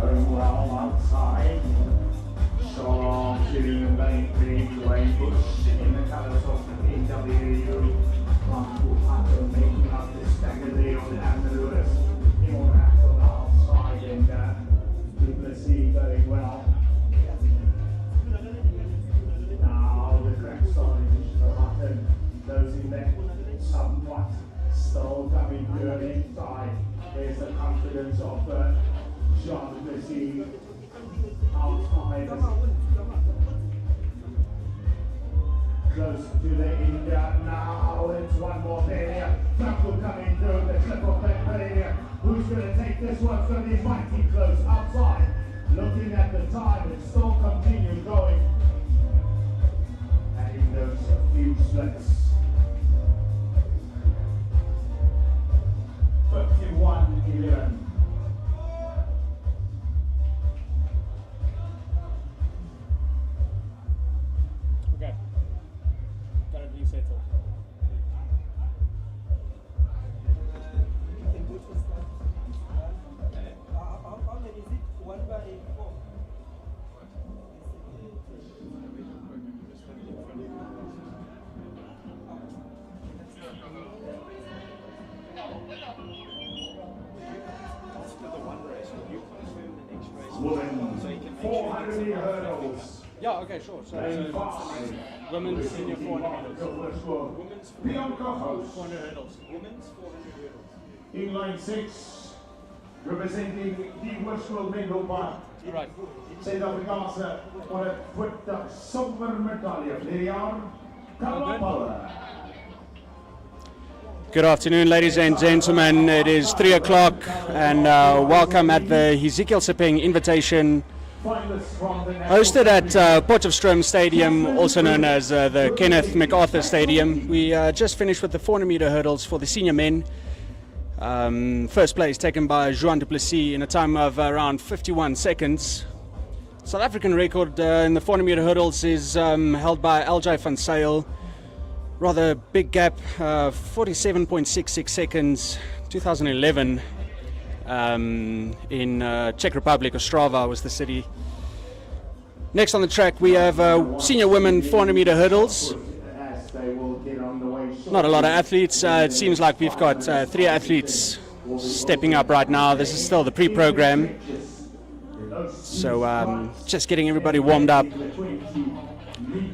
Going well outside. So shooting and Wayne Bush in the colours of NWU MCARTHUR, making up the stagger there on Lewis. Invitational outside and Duplessis going well. Now the crack starting to happen. Those in there somewhat still coming good inside. There's the confidence of Jean Duplessis outside. Close to the end now. It's one more failure. Buckle coming through the slip of that failure. Who's going to take this one? It's going to be mighty close outside. Looking at the time, it still continues going. Adding those few splits. 51-11. Okay. Gotta reset it. How many is it? 1 by 4. Women, 400 meter hurdles. Yeah, okay, sure. So women's senior 400 hurdles. Women's Bianca Host. 400 hurdles. Women's 400 hurdles. In line 6, representing the World World Medal Bar. Right. Zuid-Afrikaanse voor het voor de silvermedaille van dit jaar. Power. Good afternoon, ladies and gentlemen. It is 3 o'clock, and welcome at the Hezekiel Sepeng Invitation, hosted at POTCHEFSTROOM Stadium, also known as the Kenneth MacArthur Stadium. We just finished with the 400 meter hurdles for the senior men. First place taken by Jean Duplessis in a time of around 51 seconds. South African record in the 400 meter hurdles is held by LJ van Sail. Rather big gap, 47.66 seconds, 2011, in Czech Republic. Ostrava was the city. Next on the track we have senior women 400 meter hurdles. Not a lot of athletes. It seems like we've got 3 athletes stepping up right now. This is still the pre-program, so just getting everybody warmed up.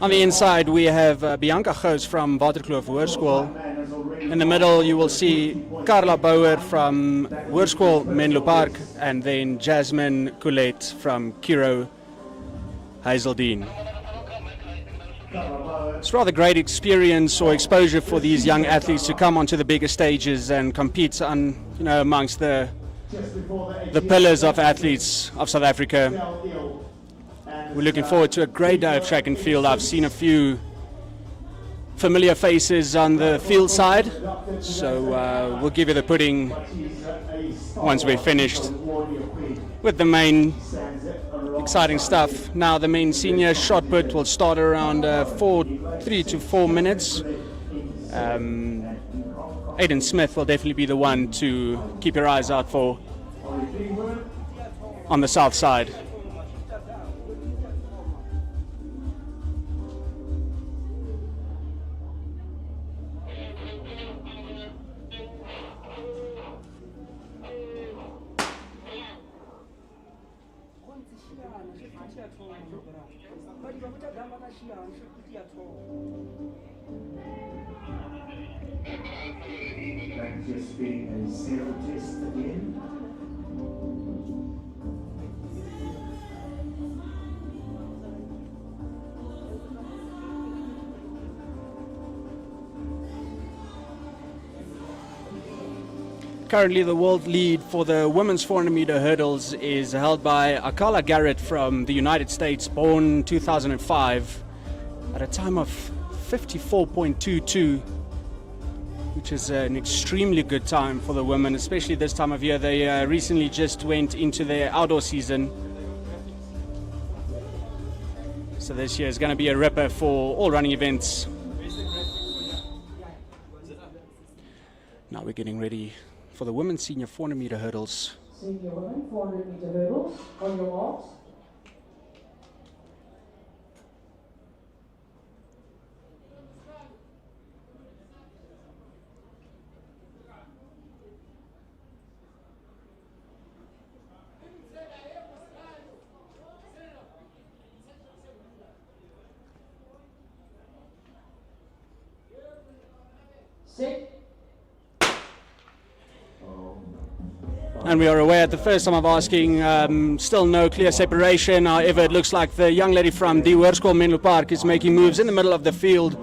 On the inside we have Bianca Host from Waterkloof Hoërskool. In the middle you will see Carla Bouwer from Hoërskool Menlo Park, and then Jasmine Coulet from Kiro Hazeldine. It's rather great experience or exposure for these young athletes to come onto the bigger stages and compete on, amongst the pillars of athletes of South Africa. We're looking forward to a great day of track and field. I've seen a few familiar faces on the field side, so we'll give you the pudding once we're finished with the main exciting stuff. Now the main senior shot put will start around 3 to 4 minutes. Aidan Smith will definitely be the one to keep your eyes out for on the south side. That just being a zero test again. Currently the world lead for the women's 400 meter hurdles is held by Akala Garrett from the United States, born 2005, at a time of 54.22, which is an extremely good time for the women, especially this time of year. They recently just went into their outdoor season. So this year is going to be a ripper for all running events. Now we're getting ready for the women's senior 400 meter hurdles. Senior women 400 meter hurdles on your marks. Set. And we are away at the first time of asking, still no clear separation. However, it looks like the young lady from die Hoërskool Menlo Park is making moves in the middle of the field.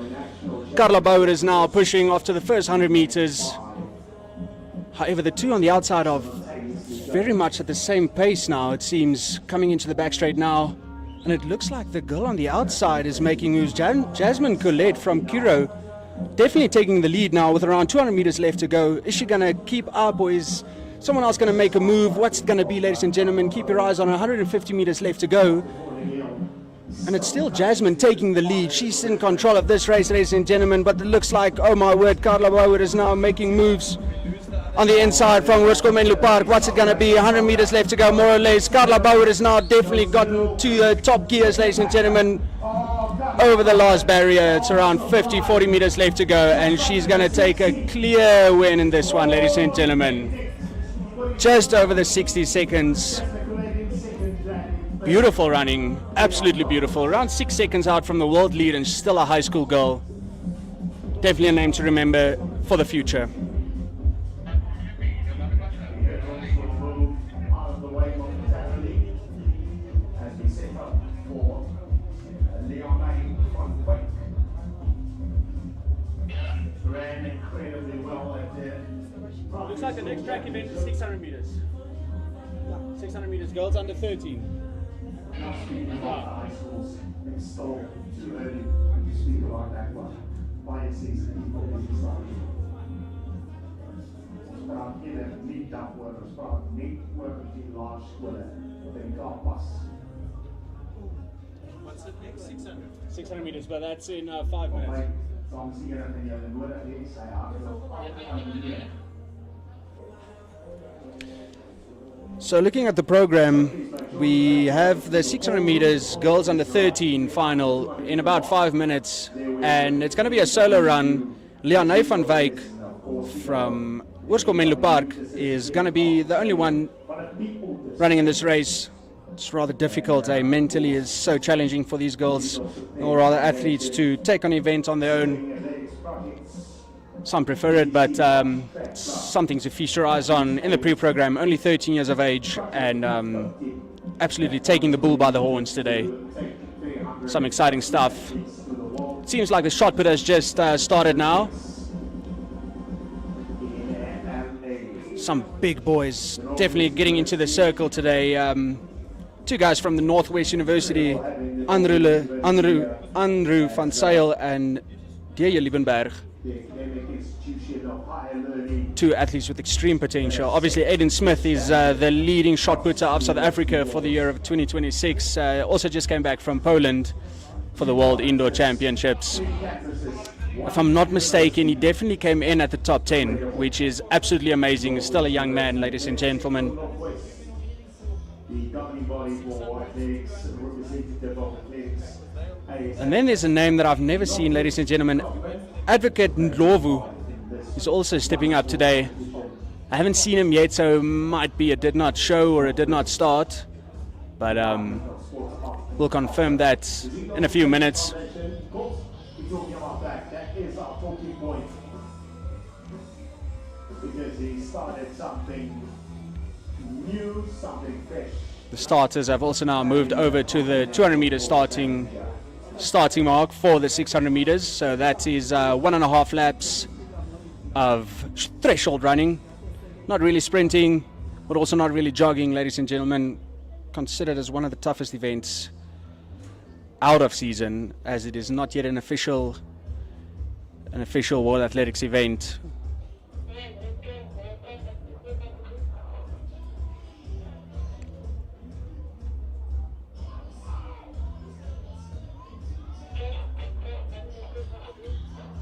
Carla Bauer is now pushing off to the first 100 meters. However, the two on the outside are very much at the same pace now, it seems, coming into the back straight now. And it looks like the girl on the outside is making moves. Jasmine Colette from Kiro definitely taking the lead now with around 200 meters left to go. Is she going to keep up, or is someone else going to make a move? What's it going to be, ladies and gentlemen? Keep your eyes on 150 meters left to go. And it's still Jasmine taking the lead. She's in control of this race, ladies and gentlemen. But it looks like, oh my word, Carla Bauer is now making moves on the inside from Hoërskool Menlo Park. What's it going to be? 100 meters left to go, more or less. Carla Bauer has now definitely gotten to the top gears, ladies and gentlemen. Over the last barrier, it's around 40 meters left to go, and she's going to take a clear win in this one, ladies and gentlemen. Just over the 60 seconds. Beautiful running, absolutely beautiful. Around 6 seconds out from the world lead, and still a high school girl. Definitely a name to remember for the future. Looks like the next track event is 600 meters. 600 meters, girls under 13. Wow. What's it next? 600. 600 meters, but that's in 5 minutes. So looking at the program, we have the 600 meters girls under 13 final in about 5 minutes, and it's going to be a solo run. Leonie van Wyk from Hoërskool Menlo Park is going to be the only one running in this race. It's rather difficult, mentally is so challenging for these girls, or rather athletes, to take on an event on their own. Some prefer it, but something to feast your eyes on in the pre-program. Only 13 years of age, and absolutely taking the bull by the horns today. Some exciting stuff. It seems like the shot put has just started now. Some big boys definitely getting into the circle today. Two guys from the Northwest University, Andrew van Zyl and Deja Liebenberg. Two athletes with extreme potential. Obviously, Aiden Smith is the leading shot putter of South Africa for the year of 2026. Also just came back from Poland for the World Indoor Championships. If I'm not mistaken, he definitely came in at the top 10, which is absolutely amazing. He's still a young man, ladies and gentlemen. And then there's a name that I've never seen, ladies and gentlemen. Advocate Ndlovu is also stepping up today. I haven't seen him yet, so might be it did not show or it did not start. But we'll confirm that in a few minutes. The starters have also now moved over to the 200 meter starting mark for the 600 meters. So that is 1.5 laps of threshold running. Not really sprinting, but also not really jogging, ladies and gentlemen. Considered as one of the toughest events out of season, as it is not yet an official an official World Athletics event.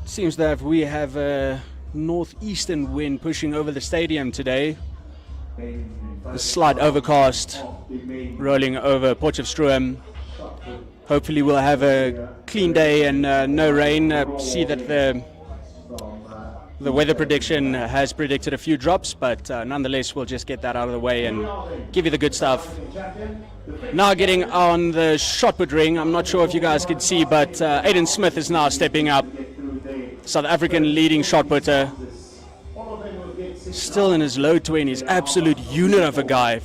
Seems that we have a northeastern wind pushing over the stadium today. A slight overcast rolling over Potchefstroom. Hopefully we'll have a clean day and no rain. See that the weather prediction has predicted a few drops, but nonetheless we'll just get that out of the way and give you the good stuff. Now getting on the shot put ring. I'm not sure if you guys could see, but Aiden Smith is now stepping up. South African leading shot putter. Still in his low 20s. Absolute unit of a guy.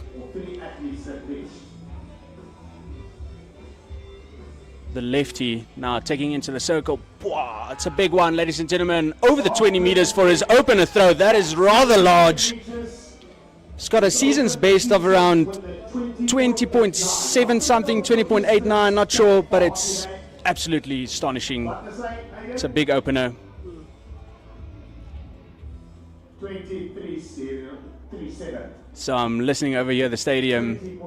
The lefty now taking into the circle. Wow, it's a big one, ladies and gentlemen. Over the 20 meters for his opener throw. That is rather large. He's got a season's best of around 20.7 something, 20.89, not sure, but it's absolutely astonishing. It's a big opener. 23.37. So I'm listening over here at the stadium.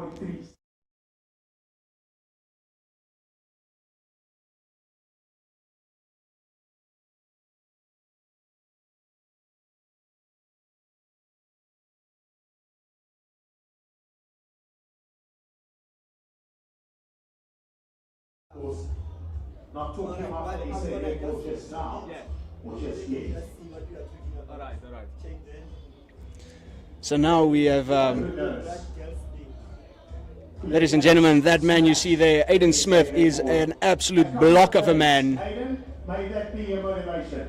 Not talking about what he said or just now, or just yet. Let's see what you are talking about. All right. Change it. So now we have, That girl's thing. ladies and gentlemen, that man you see there, Aiden Smith, is an absolute block of a man. Aiden, may that be your motivation.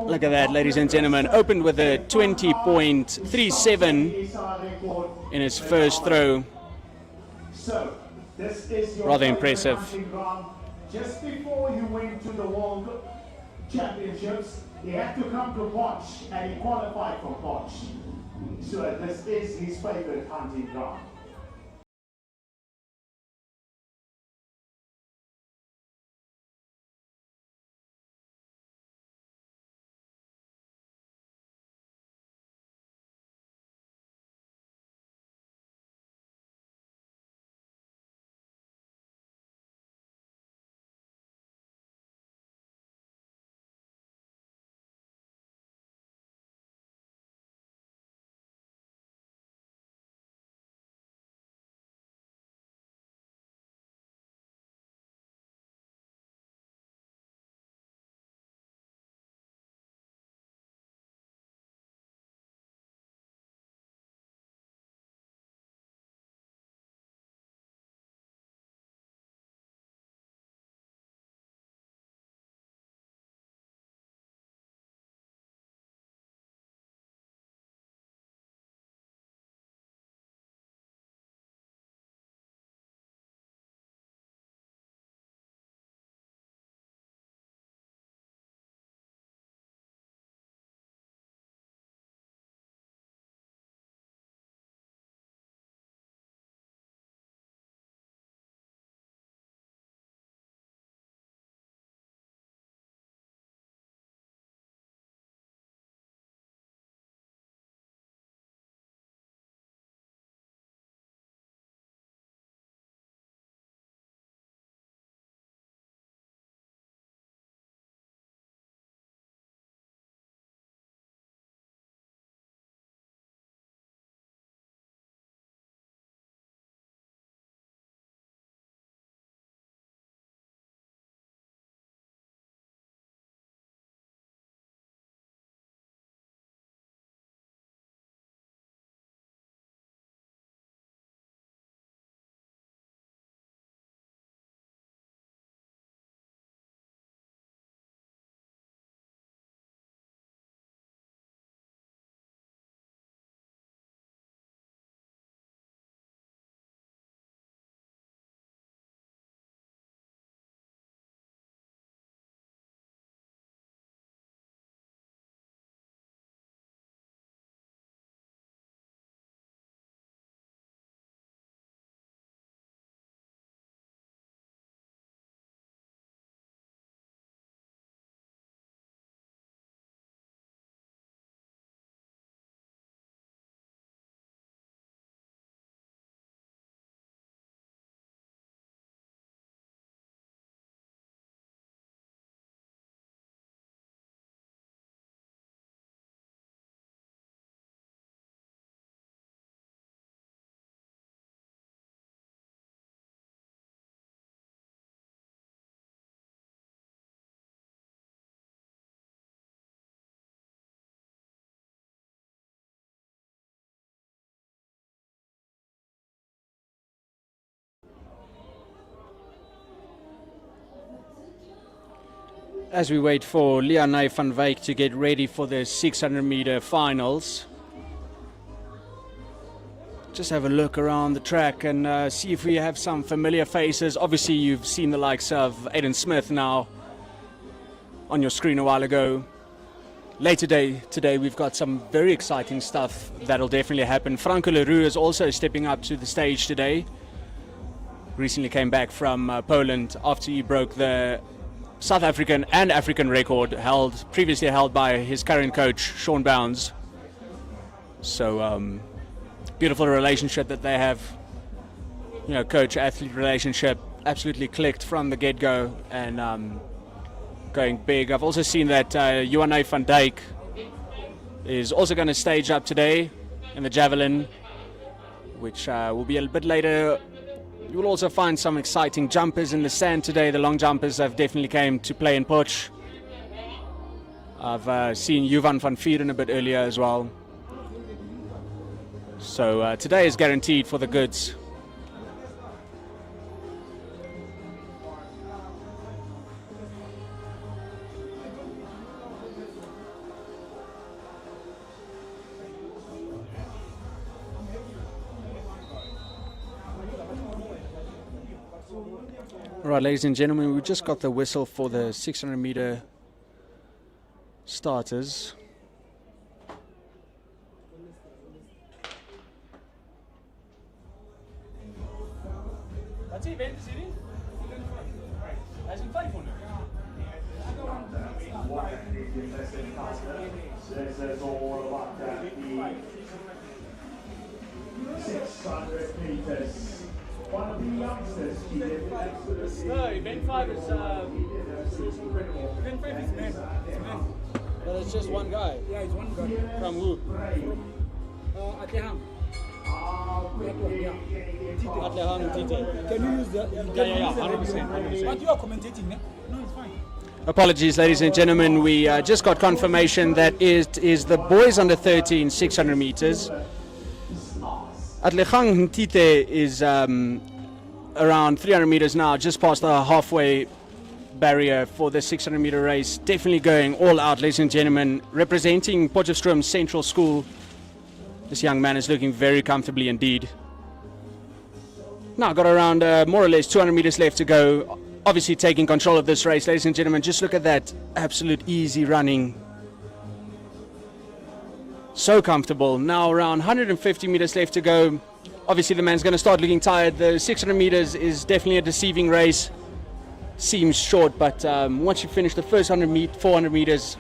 Look at that, ladies and gentlemen. Opened with a 20.37 in his first throw. So, this is your Rather impressive. round. Just before you went to the World Championships, he had to come to Potch and he qualified for Potch. So this is his favorite hunting ground. as we wait for Leanne van Wyk to get ready for the 600 meter finals. Just have a look around the track and see if we have some familiar faces. Obviously you've seen the likes of Aiden Smith now on your screen a while ago. Later today we've got some very exciting stuff that'll definitely happen. Franco Leroux is also stepping up to the stage today. Recently came back from Poland after he broke the South African and African record previously held by his current coach Sean Bounds. So beautiful relationship that they have, you know, coach-athlete relationship, absolutely clicked from the get-go and going big. I've also seen that Johan van Dijk is also going to stage up today in the javelin, which will be a bit later. You will also find some exciting jumpers in the sand today. The long jumpers have definitely came to play in Potch. I've seen Johan van Vieren a bit earlier as well. So today is guaranteed for the goods. Right, ladies and gentlemen, we just got the whistle for the 600 meter starters. Wat is event is hierdie? Hy is in 500. This is all about the 600 meters. One of the youngsters, he did No, event 5 is Event 5 is men. It's men. but it's just one guy. Yeah, it's one guy. From who? Atleham. Yeah. Atleham Tite. Can you use the? Yeah, 100%. But you are commentating, ne? No, it's fine. Apologies, ladies and gentlemen. We just got confirmation that it is the boys under 13 600 meters. Atleham Tite is around 300 meters now, just past the halfway barrier for the 600 meter race. Definitely going all out, ladies and gentlemen. Representing Potchefstroom Central School. This young man is looking very comfortably indeed. Now got around more or less 200 meters left to go. Obviously taking control of this race, ladies and gentlemen. Just look at that absolute easy running. So comfortable. Now around 150 meters left to go. Obviously the man's going to start looking tired. The 600 meters is definitely a deceiving race. Seems short, but once you finish the first 400 meters,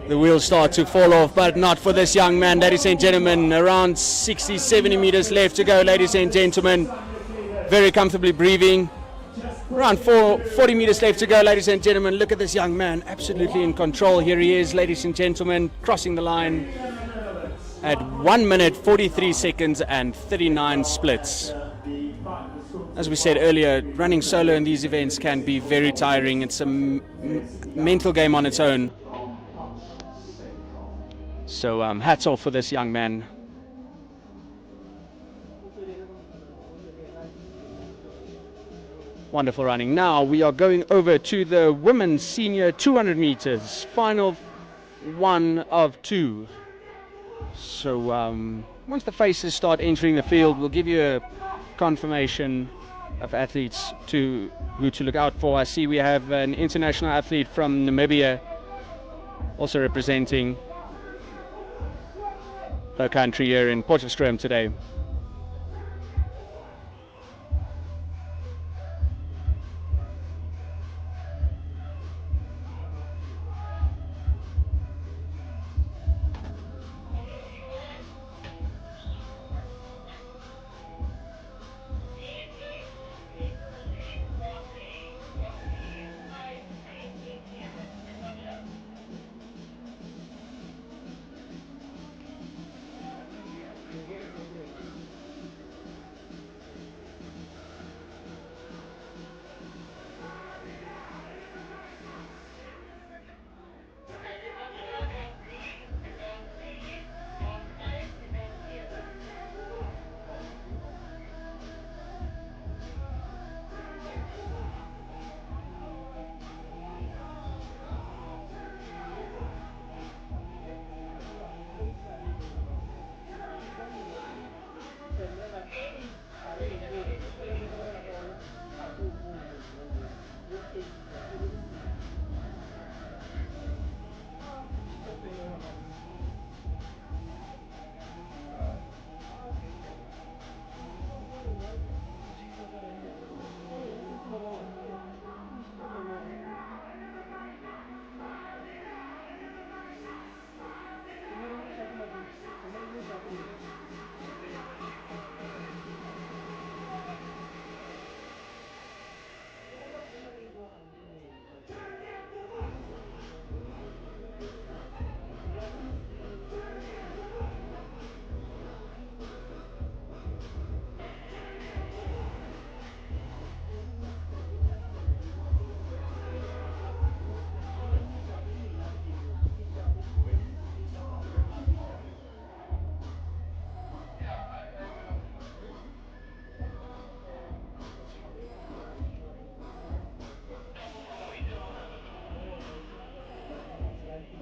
the wheels start to fall off, but not for this young man, ladies and gentlemen. Around 60, 70 meters left to go, ladies and gentlemen. Very comfortably breathing. Around 40 meters left to go, ladies and gentlemen. Look at this young man, absolutely in control. Here he is, ladies and gentlemen, crossing the line at 1 minute, 43 seconds and 39 splits. As we said earlier, running solo in these events can be very tiring. It's a mental game on its own. So hats off for this young man. Wonderful running. Now we are going over to the women's senior 200 meters. Final one of two. So once the faces start entering the field, we'll give you a confirmation of athletes who to look out for. I see we have an international athlete from Namibia also representing her country here in Potchefstroom today.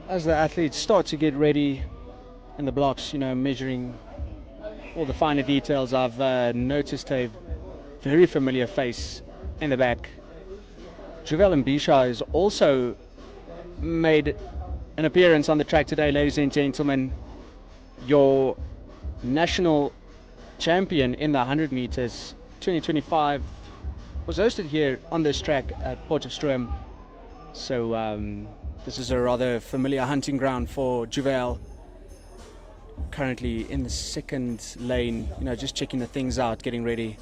as the athletes start to get ready in the blocks, you know, measuring all the finer details, I've noticed a very familiar face in the back. Juvel Mbisha has also made an appearance on the track today, ladies and gentlemen. Your national champion in the 100 meters 2025 was hosted here on this track at Potchefstroom. So this is a rather familiar hunting ground for Juvel. Currently in the second lane, you know, just checking the things out, getting ready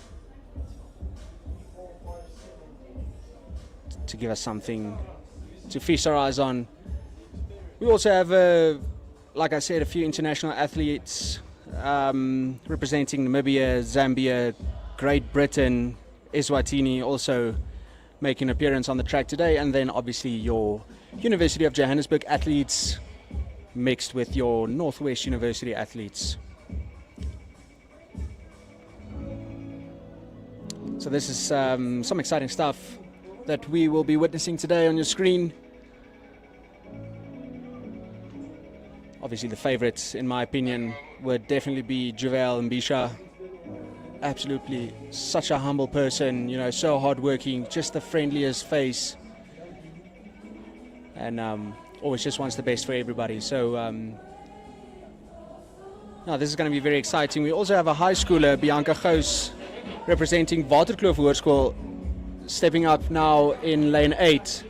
to give us something to feast our eyes on. We also have, like I said, a few international athletes representing Namibia, Zambia, Great Britain, Eswatini also making an appearance on the track today, and then obviously your University of Johannesburg athletes mixed with your Northwest University athletes. So this is some exciting stuff that we will be witnessing today on your screen. Obviously the favorites, in my opinion, would definitely be Juvel Mbisha. Absolutely such a humble person, you know, so hardworking, just the friendliest face, and always just wants the best for everybody. So now this is going to be very exciting. We also have a high schooler, Bianca Gous, representing Waterkloof Hoërskool, stepping up now in lane 8.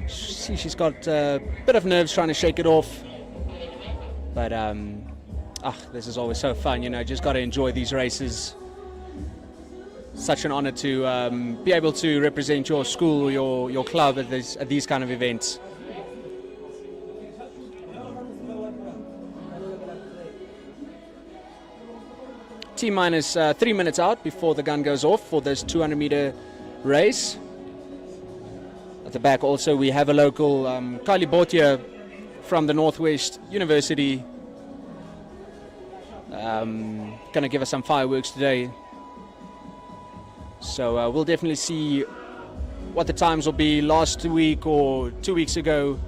See, she's got a bit of nerves trying to shake it off, but this is always so fun, you know, just got to enjoy these races. Such an honor to be able to represent your school, your club at these kind of events. T-minus 3 minutes out before the gun goes off for this 200-meter race. At the back also we have a local, Kylie Botia from the Northwest University, going to give us some fireworks today. So we'll definitely see what the times will be. Last week or 2 weeks ago,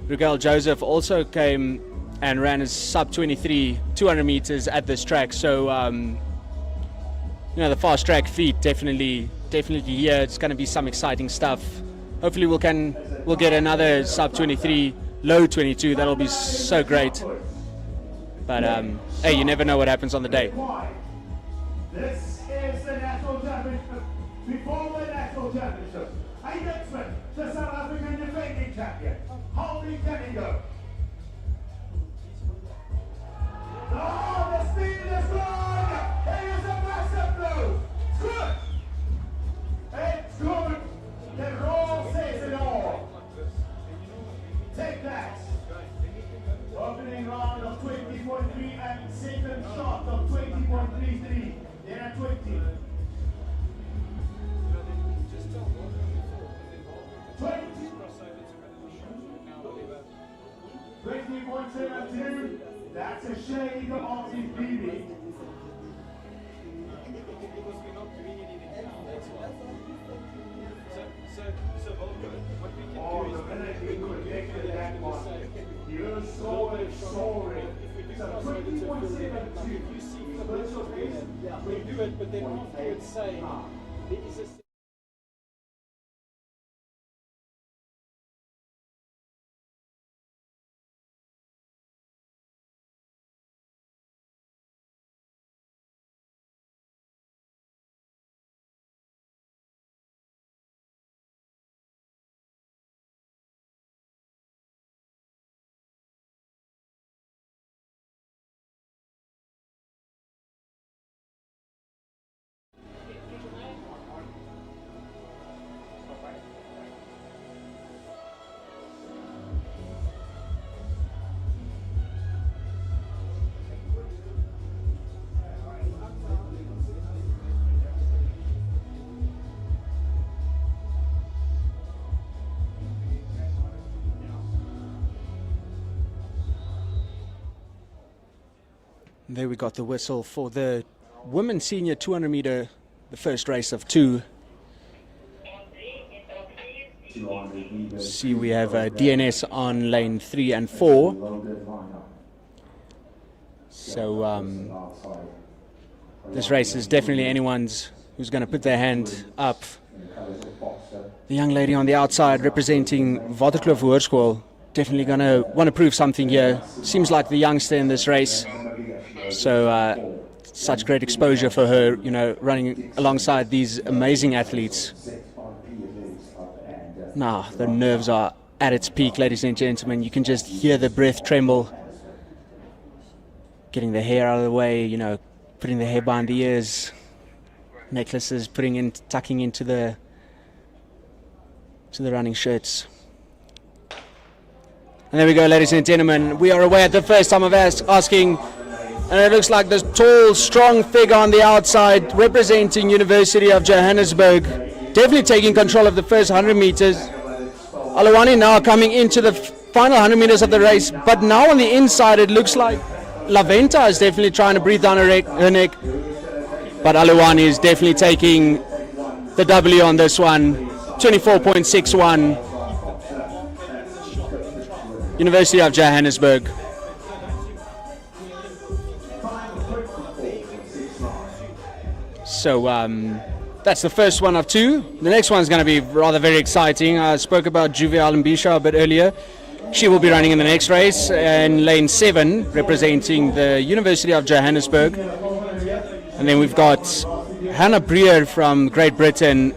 Rigel Joseph also came and ran his sub 23 200 meters at this track. So you know, the fast track feet definitely here. It's going to be some exciting stuff. Hopefully we'll get another sub 23, low 22. That'll be so great. But hey, you never know what happens on the day. This is the national championship. Before the national championship, Hezekiel, the South African defending champion. How many can he go? Oh, the speed is good. It is a massive blow. It's good. It's good. The roll says it all. Take that. Opening round of 20.3 and second shot of 20.33. They're at 20. 20.72. That's a shade of the BB. Oh, the minute he connected that one. You saw it soaring. So 20.72. We do it, but then afterwards say there is a There we got the whistle for the women's senior 200 meter, the first race of two. 200 meters. See, we have DNS on lane 3 and 4. Loaded lineup. So this race is definitely anyone's who's going to put their hand up. The young lady on the outside representing Waterkloof Hoërskool, definitely going to want to prove something here. Seems like the youngster in this race. So such great exposure for her, you know, running alongside these amazing athletes. Now, the nerves are at its peak, ladies and gentlemen. You can just hear the breath tremble. Getting the hair out of the way, you know, putting the hair behind the ears. Necklaces, tucking into the running shirts. And there we go, ladies and gentlemen. We are away at the first time of asking. And it looks like this tall, strong figure on the outside representing University of Johannesburg. Definitely taking control of the first 100 meters. Alawani now coming into the final 100 meters of the race. But now on the inside, it looks like Laventa is definitely trying to breathe down her neck. But Alawani is definitely taking the W on this one. 24.61. University of Johannesburg. So that's the first one of two. The next one's going to be rather very exciting. I spoke about Juvial Mbisha a bit earlier. She will be running in the next race in lane 7, representing the University of Johannesburg. And then we've got Hannah Breer from Great Britain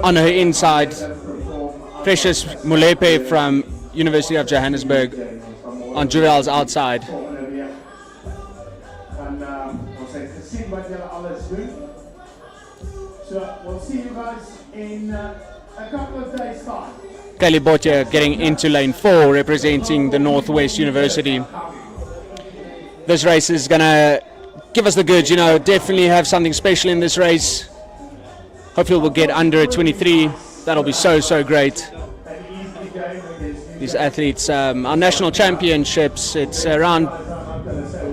on her inside. Precious Mulepe from University of Johannesburg on Juvial's outside. So we'll see you guys in a couple of days' time. Kelly Botja getting into lane 4, representing the Northwest University. This race is going to give us the goods, you know, definitely have something special in this race. Hopefully we'll get under a 23. That'll be so, so great. These athletes, our national championships, it's around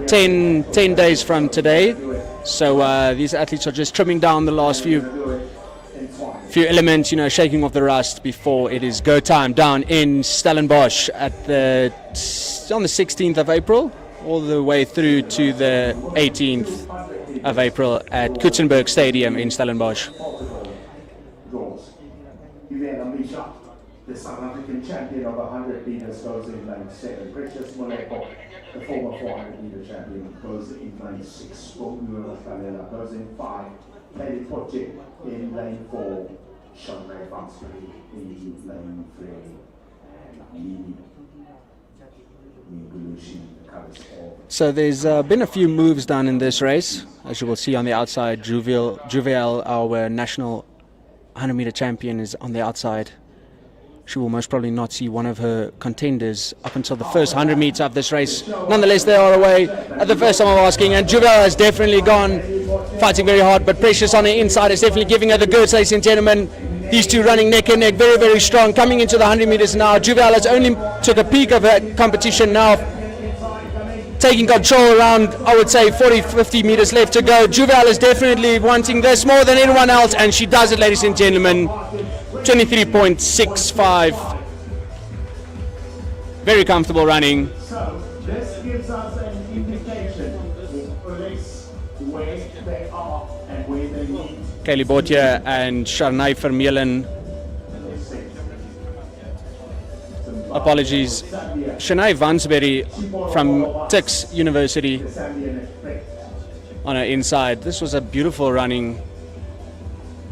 10 days from today. So these athletes are just trimming down the last few elements, you know, shaking off the rust before it is go time down in Stellenbosch on the 16th of April, all the way through to the 18th of April at Kutsenberg Stadium in Stellenbosch. The South African champion of 100 meters goes in lane 7. Precious Moleko, the former 400 meter champion, goes in lane 6. Kalela goes in 5. Lady Potchefstroom in lane 4. Shanghai Vansbury in lane 3. And so there's been a few moves done in this race. As you will see on the outside, Juvial, our national 100 meter champion, is on the outside. She will most probably not see one of her contenders up until the first 100 meters of this race. Nonetheless, they are away at the first time of asking, and Juvial has definitely gone fighting very hard, but Precious on the inside is definitely giving her the goods, ladies and gentlemen. These two running neck and neck, very, very strong, coming into the 100 meters now. Juvial has only took a peek of her competition now, taking control around, I would say, 40-50 meters left to go. Juvial is definitely wanting this more than anyone else, and she does it, ladies and gentlemen. 23.65. Very comfortable running. So this gives us an indication of police where they are and where they need. Kelly Botja and Sharnay Vermeulen. Apologies. Shanay Vansbury from Tuks University on her inside. This was a beautiful running,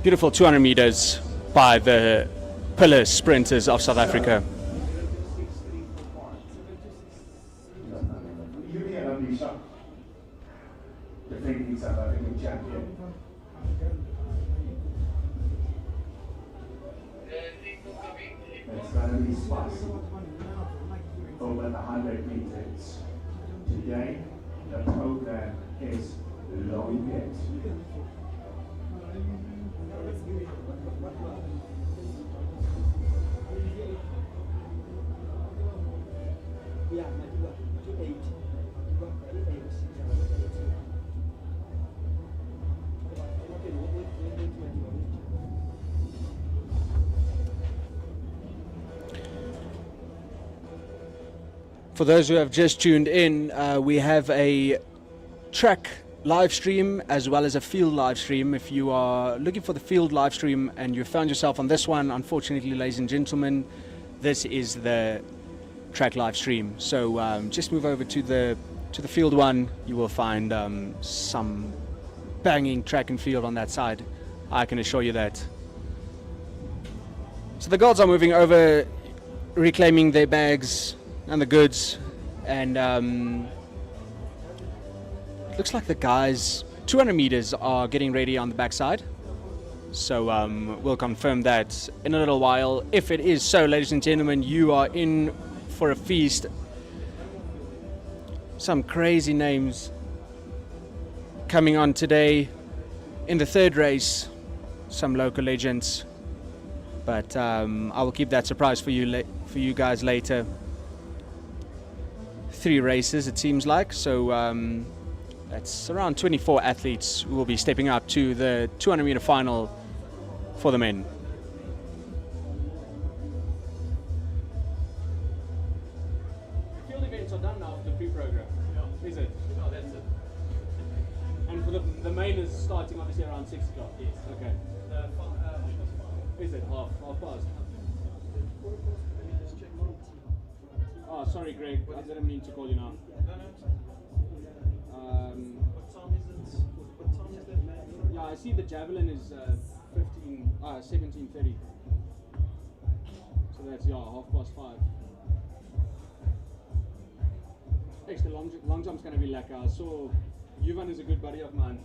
beautiful 200 meters by the pillar sprinters of South Africa. Defending South African champion. It's going to be spicy over the 100 meters. Today, the program is loaded. For those who have just tuned in, we have a track live stream as well as a field live stream. If you are looking for the field live stream and you found yourself on this one, unfortunately, ladies and gentlemen, this is the track live stream. So just move over to the field one. You will find some banging track and field on that side. I can assure you that. So the girls are moving over, reclaiming their bags and the goods, and looks like the guys 200 meters are getting ready on the backside. So we'll confirm that in a little while. If it is so, ladies and gentlemen, you are in for a feast. Some crazy names coming on today in the third race, some local legends, but I will keep that surprise for you guys later. 3 races it seems like, so that's around 24 athletes who will be stepping up to the 200 meter final for the men. The field events are done now for the pre-program. Yeah. Is it? Oh, that's it. And for the main is starting obviously around 6 o'clock. Yes. Okay. Is it half past? Oh, sorry, Greg. I didn't mean to call you now. What time is it? What time is that, man? Yeah, I see the javelin is 17:30. So that's 5:30. Actually, the long jump's going to be like I saw. Yuvan is a good buddy of mine.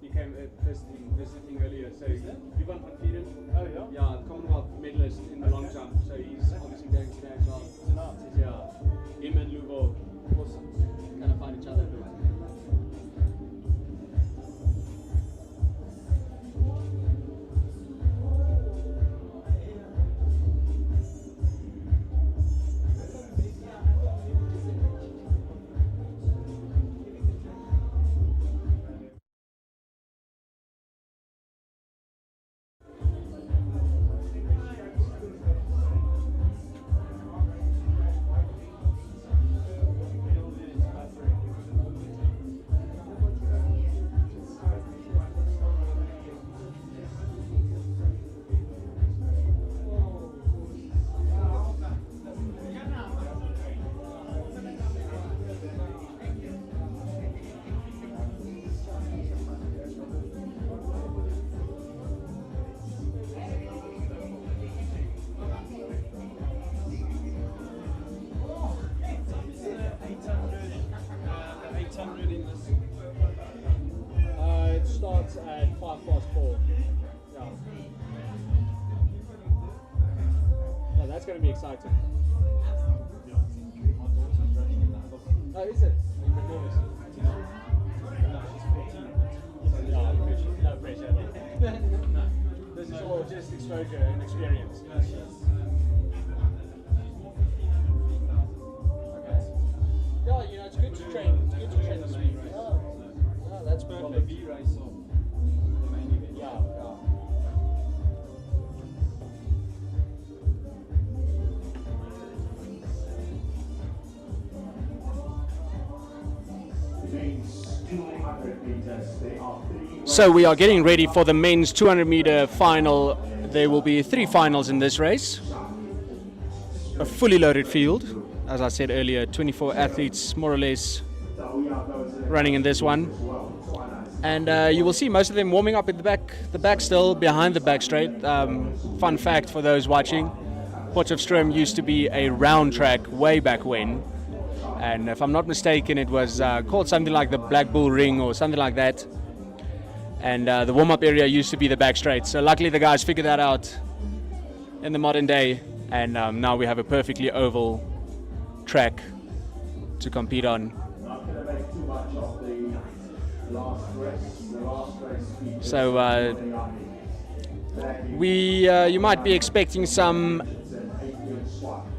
He came visiting earlier. So Yuvan van Vieren. Oh yeah. Yeah, Commonwealth medalist in the long jump. So he's obviously going today as well. Yeah. Him and Lubo kind of find each other. It starts at 4:05. Yeah. Oh, that's going to be exciting. Oh, is it? Are you nervous? No, she's 14. No pressure. No. This is all just exposure and experience. Yeah, you know, it's good to train. It's good to train the speed race. Oh, that's perfect. The V race of the main event. Yeah. So we are getting ready for the men's 200 meter final. There will be 3 finals in this race. A fully loaded field, as I said earlier, 24 athletes more or less running in this one. And you will see most of them warming up at the back still, behind the back straight. Fun fact for those watching, Potchefstroom used to be a round track way back when. And if I'm not mistaken, it was called something like the Black Bull Ring or something like that. And the warm-up area used to be the back straight. So luckily the guys figured that out in the modern day. And now we have a perfectly oval track to compete on. So you might be expecting some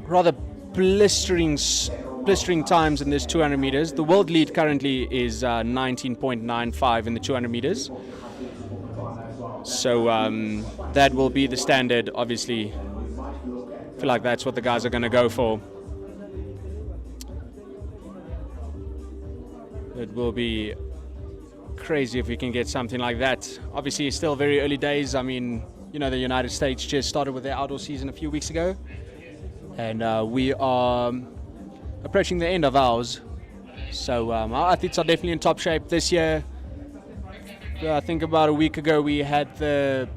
rather blistering times in this 200 meters. The world lead currently is 19.95 in the 200 meters. So that will be the standard, obviously. I feel like that's what the guys are going to go for. It will be crazy if we can get something like that. Obviously, it's still very early days. I mean, you know, the United States just started with their outdoor season a few weeks ago, and we are approaching the end of ours. So our athletes are definitely in top shape this year. I think about a week ago we had the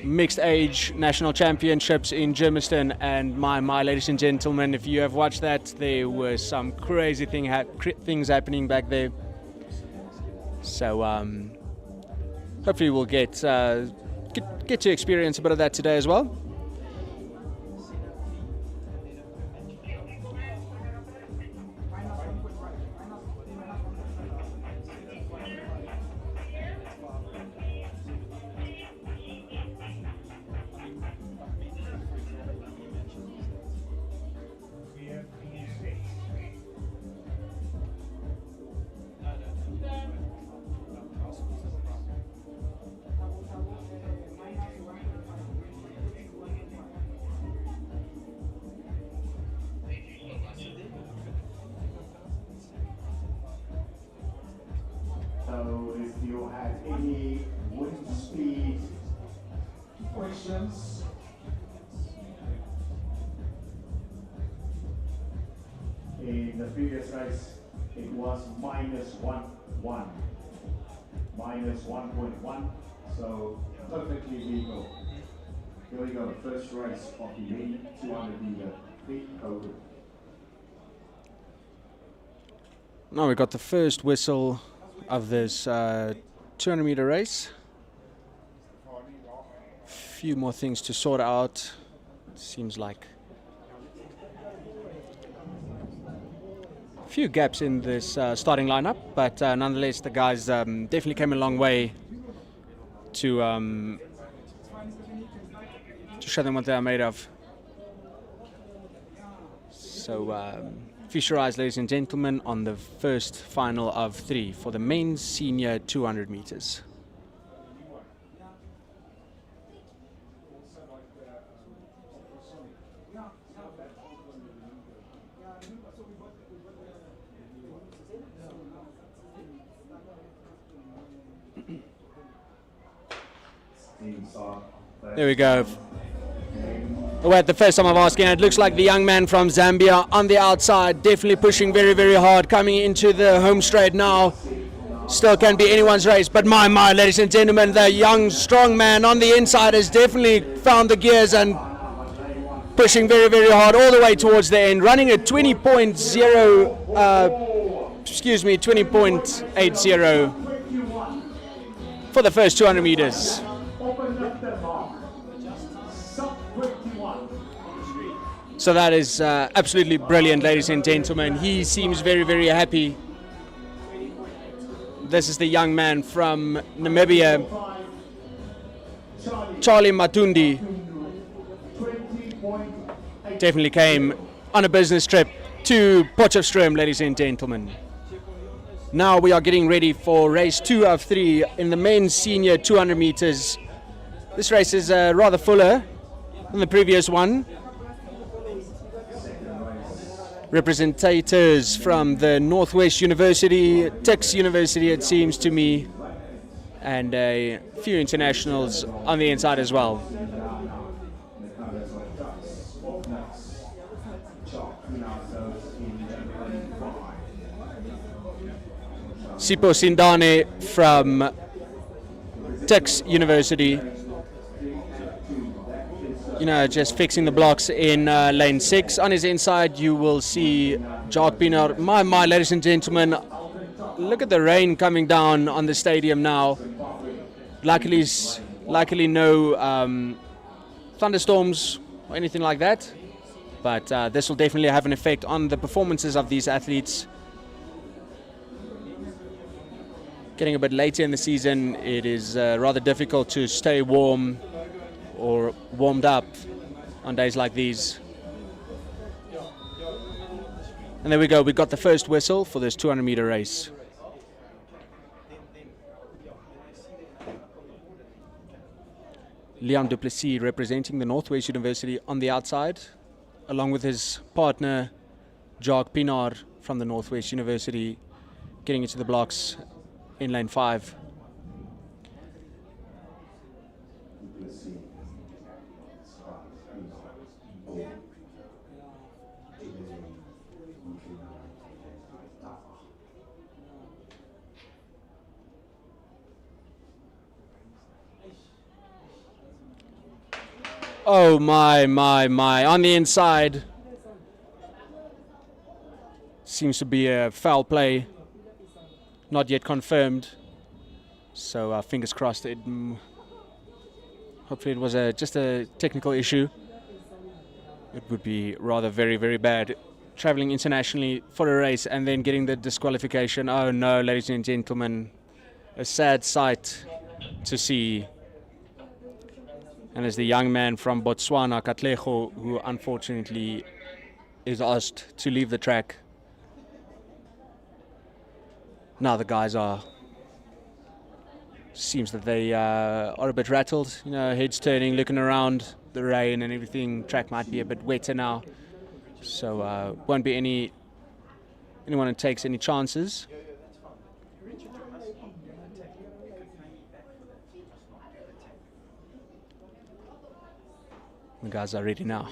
mixed age national championships in Germiston, and my ladies and gentlemen, if you have watched that, there were some crazy things happening back there. So hopefully we'll get to experience a bit of that today as well. So if you have any wind speed questions, in the previous race it was -1.1, so perfectly legal. Here we go, first race of the main 200 meter free code. Now we got the first whistle of this 200 meter race. Few more things to sort out. Seems like a few gaps in this starting lineup, but nonetheless the guys definitely came a long way to show them what they are made of. So feast your eyes, ladies and gentlemen, on the first final of 3 for the men's senior 200 meters. There we go. We're at the first time of asking. It looks like the young man from Zambia on the outside, definitely pushing very, very hard, coming into the home straight now. Still can be anyone's race, but my, ladies and gentlemen, the young, strong man on the inside has definitely found the gears and pushing very, very hard all the way towards the end, running at 20.80 for the first 200 meters. So that is absolutely brilliant, ladies and gentlemen. He seems very, very happy. This is the young man from Namibia, Charlie Matundi. Definitely came on a business trip to Potchefstroom, ladies and gentlemen. Now we are getting ready for race 2 of 3 in the men's senior 200 meters. This race is rather fuller than the previous one. Representatives from the Northwest University, Tuks University it seems to me, and a few internationals on the inside as well. Sipho Sindane from Tuks University, you know, just fixing the blocks in lane 6. On his inside you will see Jacques Pienaar. My, ladies and gentlemen, look at the rain coming down on the stadium now. Luckily no thunderstorms or anything like that, but this will definitely have an effect on the performances of these athletes. Getting a bit later in the season, it is rather difficult to stay warm or warmed up on days like these. And there we go, we got the first whistle for this 200 meter race. Liam Duplessis representing the Northwest University on the outside, along with his partner Jacques Pienaar from the Northwest University, getting into the blocks in lane 5. Oh my, on the inside. Seems to be a foul play. Not yet confirmed. So fingers crossed. Hopefully it was just a technical issue. It would be rather very, very bad. Traveling internationally for a race and then getting the disqualification. Oh no, ladies and gentlemen. A sad sight to see. And as the young man from Botswana, Katlego, who unfortunately is asked to leave the track. Now the guys seems that they are a bit rattled, you know, heads turning, looking around, the rain and everything. Track might be a bit wetter now, so won't be anyone who takes any chances. The guys are ready now.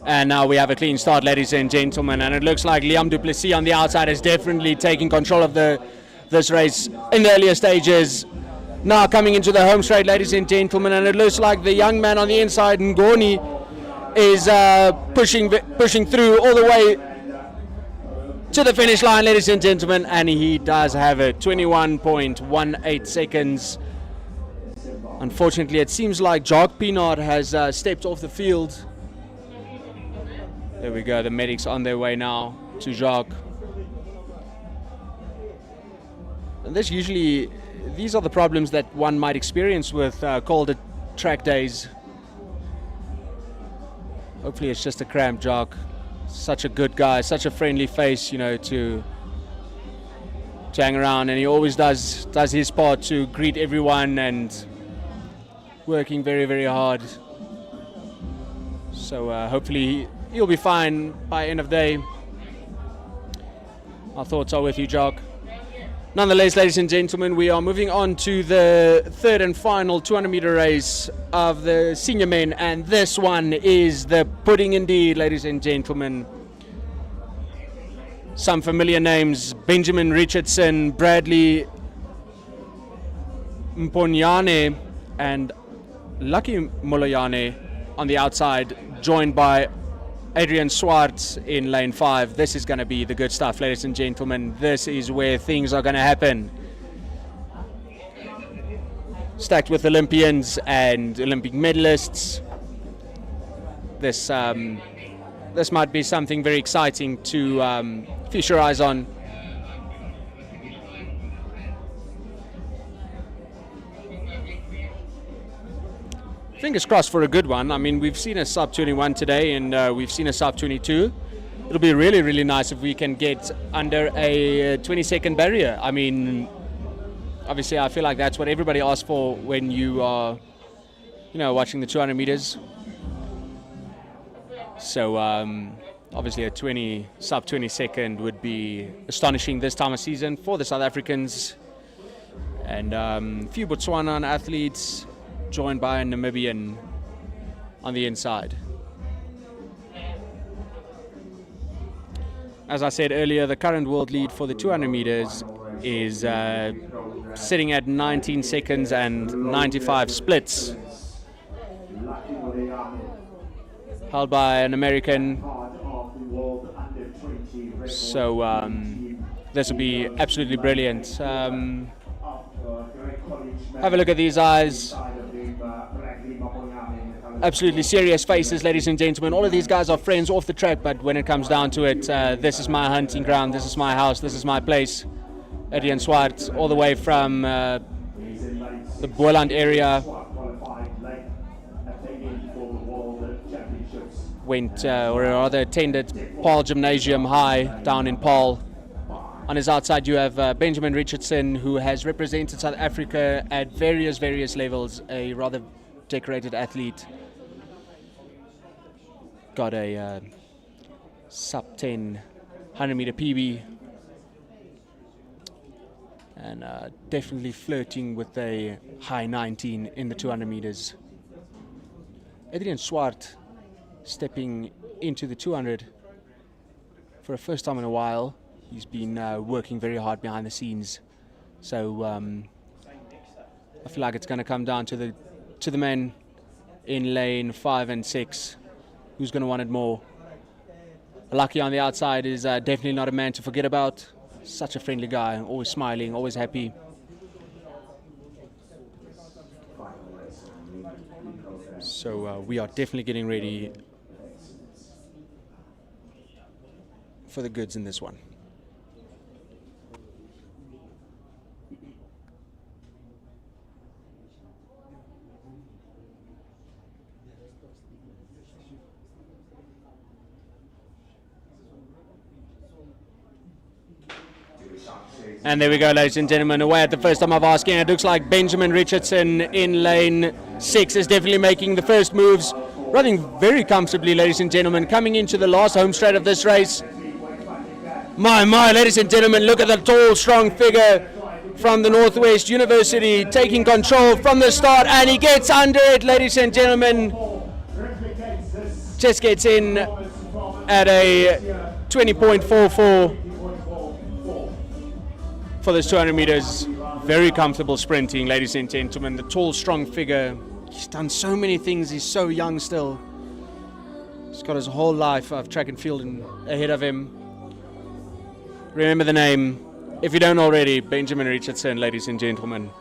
And now we have a clean start, ladies and gentlemen, and it looks like Liam du Plessis on the outside is definitely taking control of this race in the earlier stages. Now coming into the home straight, ladies and gentlemen, and it looks like the young man on the inside, Ngoni, is pushing through all the way to the finish line, ladies and gentlemen, and he does have it, 21.18 seconds. Unfortunately, it seems like Jacques Pinard has stepped off the field. There we go, the medics on their way now to Jacques. And these are the problems that one might experience with colder track days. Hopefully it's just a cramp, Jacques. Such a good guy, such a friendly face, you know, to hang around, and he always does his part to greet everyone and working very, very hard. So hopefully he'll be fine by end of day. Our thoughts are with you, Jock. Nonetheless, ladies and gentlemen, we are moving on to the third and final 200-meter race of the senior men, and this one is the pudding indeed, ladies and gentlemen. Some familiar names: Benjamin Richardson, Bradley Mponyane, and Lucky Moloyane on the outside, joined by Adrian Swartz in lane 5. This is going to be the good stuff, ladies and gentlemen. This is where things are going to happen. Stacked with Olympians and Olympic medalists. This might be something very exciting to feast your eyes on. Fingers crossed for a good one. I mean, we've seen a sub 21 today, and we've seen a sub 22. It'll be really, really nice if we can get under a 20-second barrier. I mean, obviously, I feel like that's what everybody asks for when you are, you know, watching the 200 meters. So, obviously, a sub 20-second would be astonishing this time of season for the South Africans. And a few Botswana athletes, joined by a Namibian on the inside. As I said earlier, the current world lead for the 200 meters is sitting at 19 seconds and 95 splits, held by an American. So this will be absolutely brilliant. Have a look at these eyes. Absolutely serious faces, ladies and gentlemen. All of these guys are friends off the track, but when it comes down to it, this is my hunting ground, this is my house, this is my place. Adrian Swart, all the way from the Boland area, went, or rather attended Paul Gymnasium High down in Paul. On his outside you have Benjamin Richardson, who has represented South Africa at various levels, a rather decorated athlete. Got a sub 10 100-meter PB. And definitely flirting with a high 19 in the 200 meters. Adrian Swart stepping into the 200 for the first time in a while. He's been working very hard behind the scenes. So I feel like it's going to come down to the men in lane 5 and 6. Who's going to want it more? Lucky on the outside is definitely not a man to forget about. Such a friendly guy, always smiling, always happy. So we are definitely getting ready for the goods in this one. And there we go, ladies and gentlemen, away at the first time of asking. It looks like Benjamin Richardson in lane 6 is definitely making the first moves. Running very comfortably, ladies and gentlemen, coming into the last home straight of this race. My, ladies and gentlemen, look at the tall, strong figure from the Northwest University taking control from the start, and he gets under it, ladies and gentlemen. Just gets in at a 20.44. For this 200 meters, very comfortable sprinting, ladies and gentlemen. The tall, strong figure. He's done so many things. He's so young still. He's got his whole life of track and field ahead of him. Remember the name, if you don't already, Benjamin Richardson, ladies and gentlemen.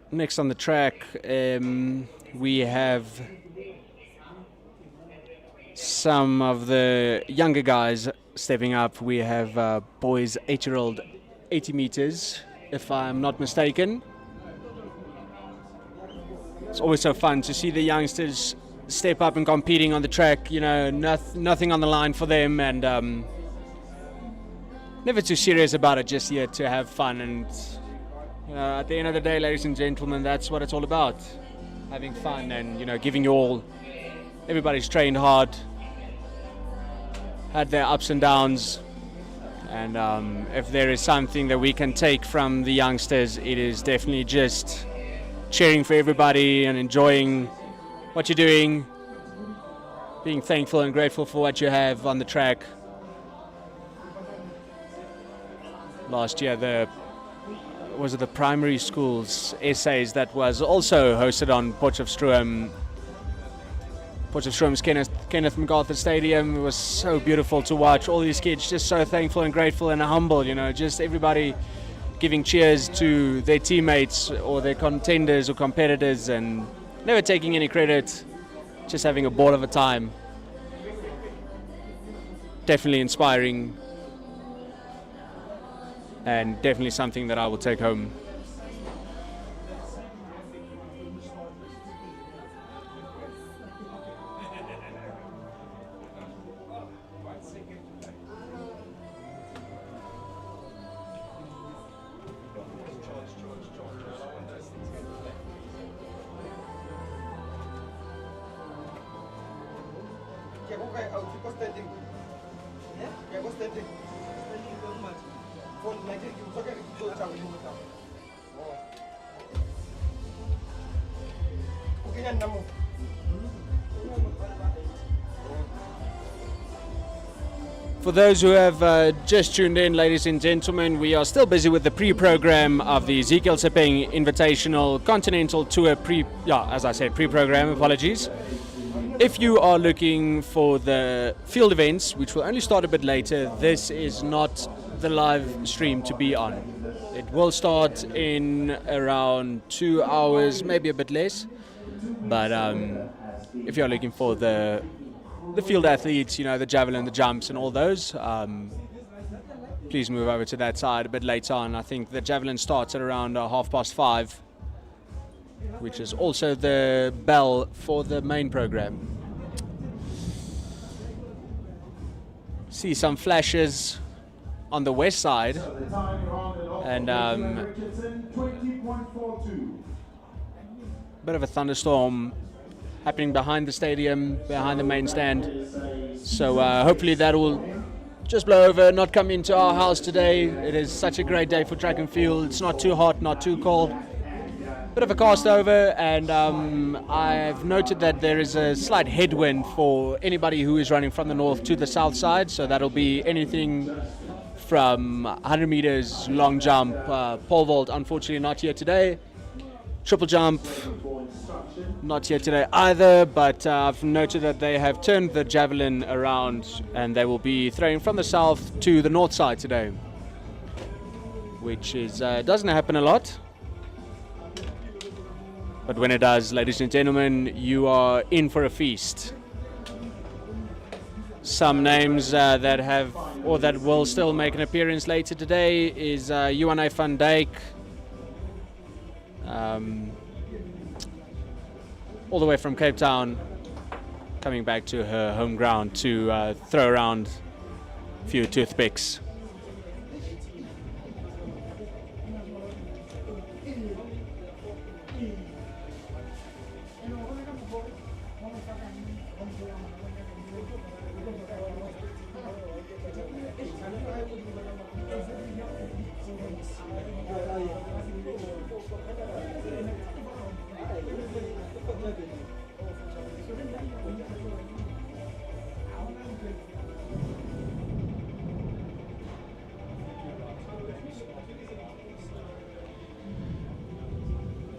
Next on the track, we have some of the younger guys stepping up. We have boys 8-year-old 80 meters, if I'm not mistaken. It's always so fun to see the youngsters step up and competing on the track. You know, nothing on the line for them, and never too serious about it, just here to have fun. And at the end of the day, ladies and gentlemen, that's what it's all about. Having fun and, you know, giving you all. Everybody's trained hard, had their ups and downs. And if there is something that we can take from the youngsters, it is definitely just cheering for everybody and enjoying what you're doing, being thankful and grateful for what you have on the track. Last year, the primary schools essays that was also hosted on Potchefstroom. Potchefstroom's Kenneth MacArthur Stadium. It was so beautiful to watch. All these kids just so thankful and grateful and humble, you know, just everybody giving cheers to their teammates or their contenders or competitors and never taking any credit, just having a ball of a time. Definitely inspiring. And definitely something that I will take home. For those who have just tuned in, ladies and gentlemen, we are still busy with the pre-program of the Hezekiel Sepeng Invitational Continental Tour pre-program, apologies. If you are looking for the field events, which will only start a bit later, this is not the live stream to be on. It will start in around 2 hours, maybe a bit less. But if you're looking for the field athletes, you know, the javelin, the jumps and all those, please move over to that side a bit later on. I think the javelin starts at around 5:30, which is also the bell for the main program. See some flashes on the west side, and bit of a thunderstorm happening behind the stadium, behind the main stand. So hopefully that will just blow over, not come into our house today. It is such a great day for track and field. It's not too hot, not too cold. Bit of a cast over, and I've noted that there is a slight headwind for anybody who is running from the north to the south side. So that'll be anything from 100 meters, long jump, pole vault, unfortunately not here today. Triple jump, not here today either, but I've noted that they have turned the javelin around and they will be throwing from the south to the north side today, which is doesn't happen a lot. But when it does, ladies and gentlemen, you are in for a feast. Some names that have, or that will still make an appearance later today is Johan van Dijk, all the way from Cape Town, coming back to her home ground to throw around a few toothpicks.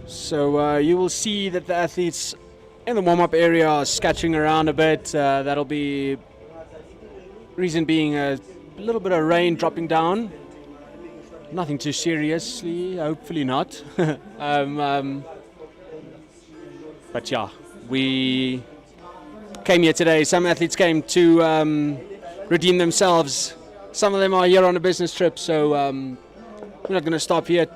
So you will see that the athletes in the warm-up area are scattering around a bit. That'll be reason being a little bit of rain dropping down. Nothing too seriously, hopefully not. But yeah, we came here today. Some athletes came to redeem themselves. Some of them are here on a business trip, so we're not going to stop here.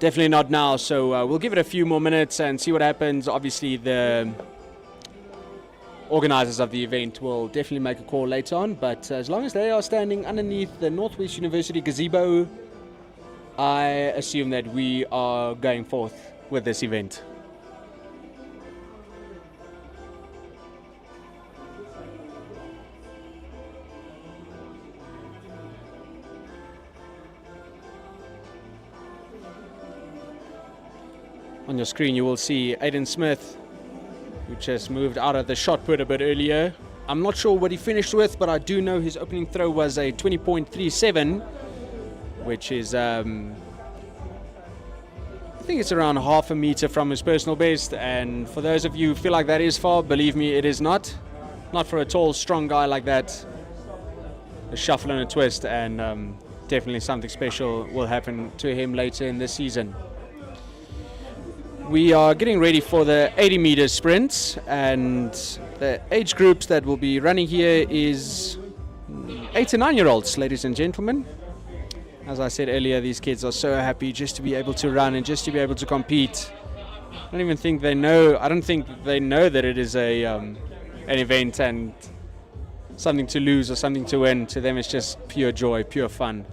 Definitely not now, so we'll give it a few more minutes and see what happens. Obviously, the organizers of the event will definitely make a call later on, but as long as they are standing underneath the Northwest University gazebo, I assume that we are going forth with this event. On your screen you will see Aiden Smith, who just moved out of the shot put a bit earlier. I'm not sure what he finished with, but I do know his opening throw was a 20.37, which is I think it's around half a meter from his personal best, and for those of you who feel like that is far, believe me, it is not for a tall, strong guy like that. A shuffle and a twist, and definitely something special will happen to him later in this season. We are getting ready for the 80 meter sprints, and the age groups that will be running here is 8 to 9 year olds, ladies and gentlemen. As I said earlier, these kids are so happy just to be able to run and just to be able to compete. I don't think they know that it is an event and something to lose or something to win. To them it's just pure joy, pure fun.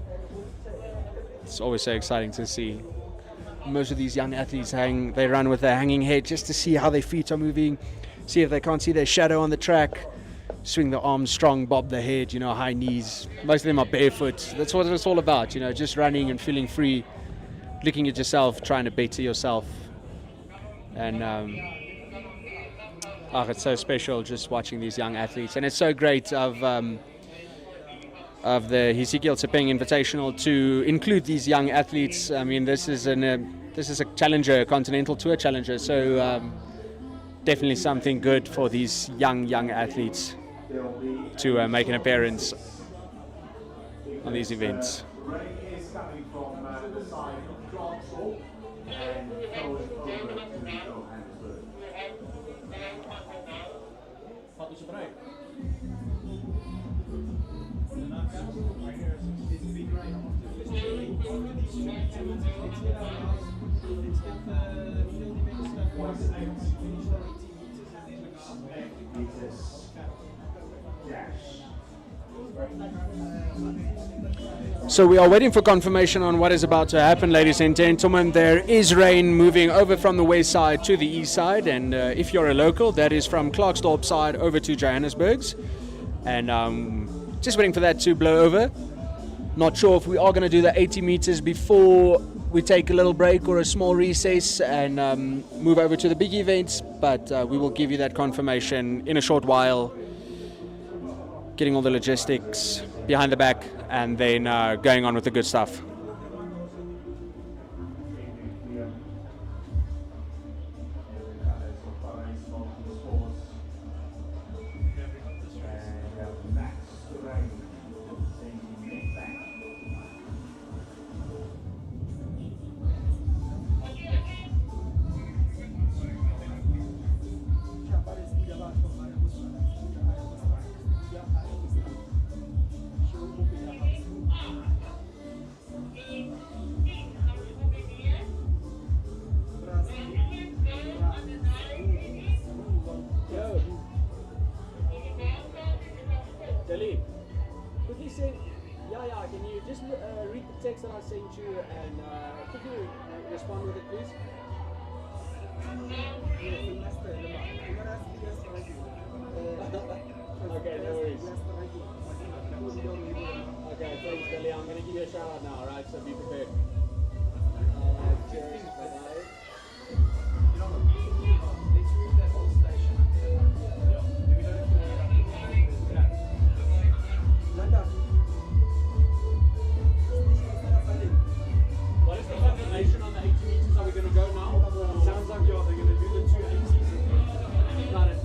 It's always so exciting to see. Most of these young athletes they run with their hanging head just to see how their feet are moving, see if they can't see their shadow on the track, swing the arms strong, bob the head, high knees. Most of them are barefoot. That's what it's all about, just running and feeling free, looking at yourself, trying to better yourself. And it's so special just watching these young athletes, and it's so great of of the Hezekiel Sepeng Invitational to include these young athletes. I mean, this is a challenger, a continental tour challenger, so definitely something good for these young athletes to make an appearance on these events. Rain is coming from the side of Clarksville and going over to Johannesburg. Gaat dus erbij. So we are waiting for confirmation on what is about to happen, ladies and gentlemen. There is rain moving over from the west side to the east side, and if you're a local, that is from Klerksdorp side over to Johannesburg's, and just waiting for that to blow over. Not sure if we are going to do the 80 meters before we take a little break or a small recess and move over to the big events, but we will give you that confirmation in a short while, getting all the logistics behind the back and then going on with the good stuff. Quickly say, can you just read the text that I sent you and quickly respond with it, please? Okay, no worries. Okay, thanks, Billy. I'm going to give you a shout out now, alright? So be prepared. Cheers. Bye-bye. What is the confirmation on the 80 meters? Are we going to go now? It sounds like they're going to do the 280s. Got it.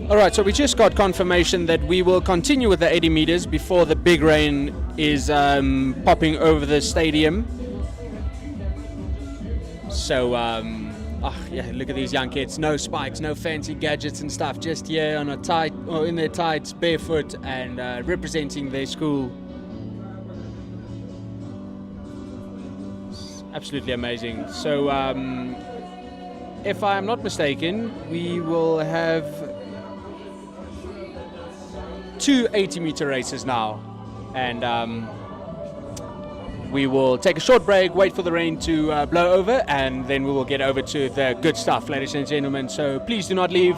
All right, so we just got confirmation that we will continue with the 80 meters before the big rain is popping over the stadium. So, yeah, look at these young kids. No spikes, no fancy gadgets and stuff. Just here on a tight, or in their tights, barefoot, and representing their school. It's absolutely amazing. So, if I'm not mistaken, we will have 2 80-meter races now, and we will take a short break, wait for the rain to blow over, and then we will get over to the good stuff, ladies and gentlemen. So please do not leave.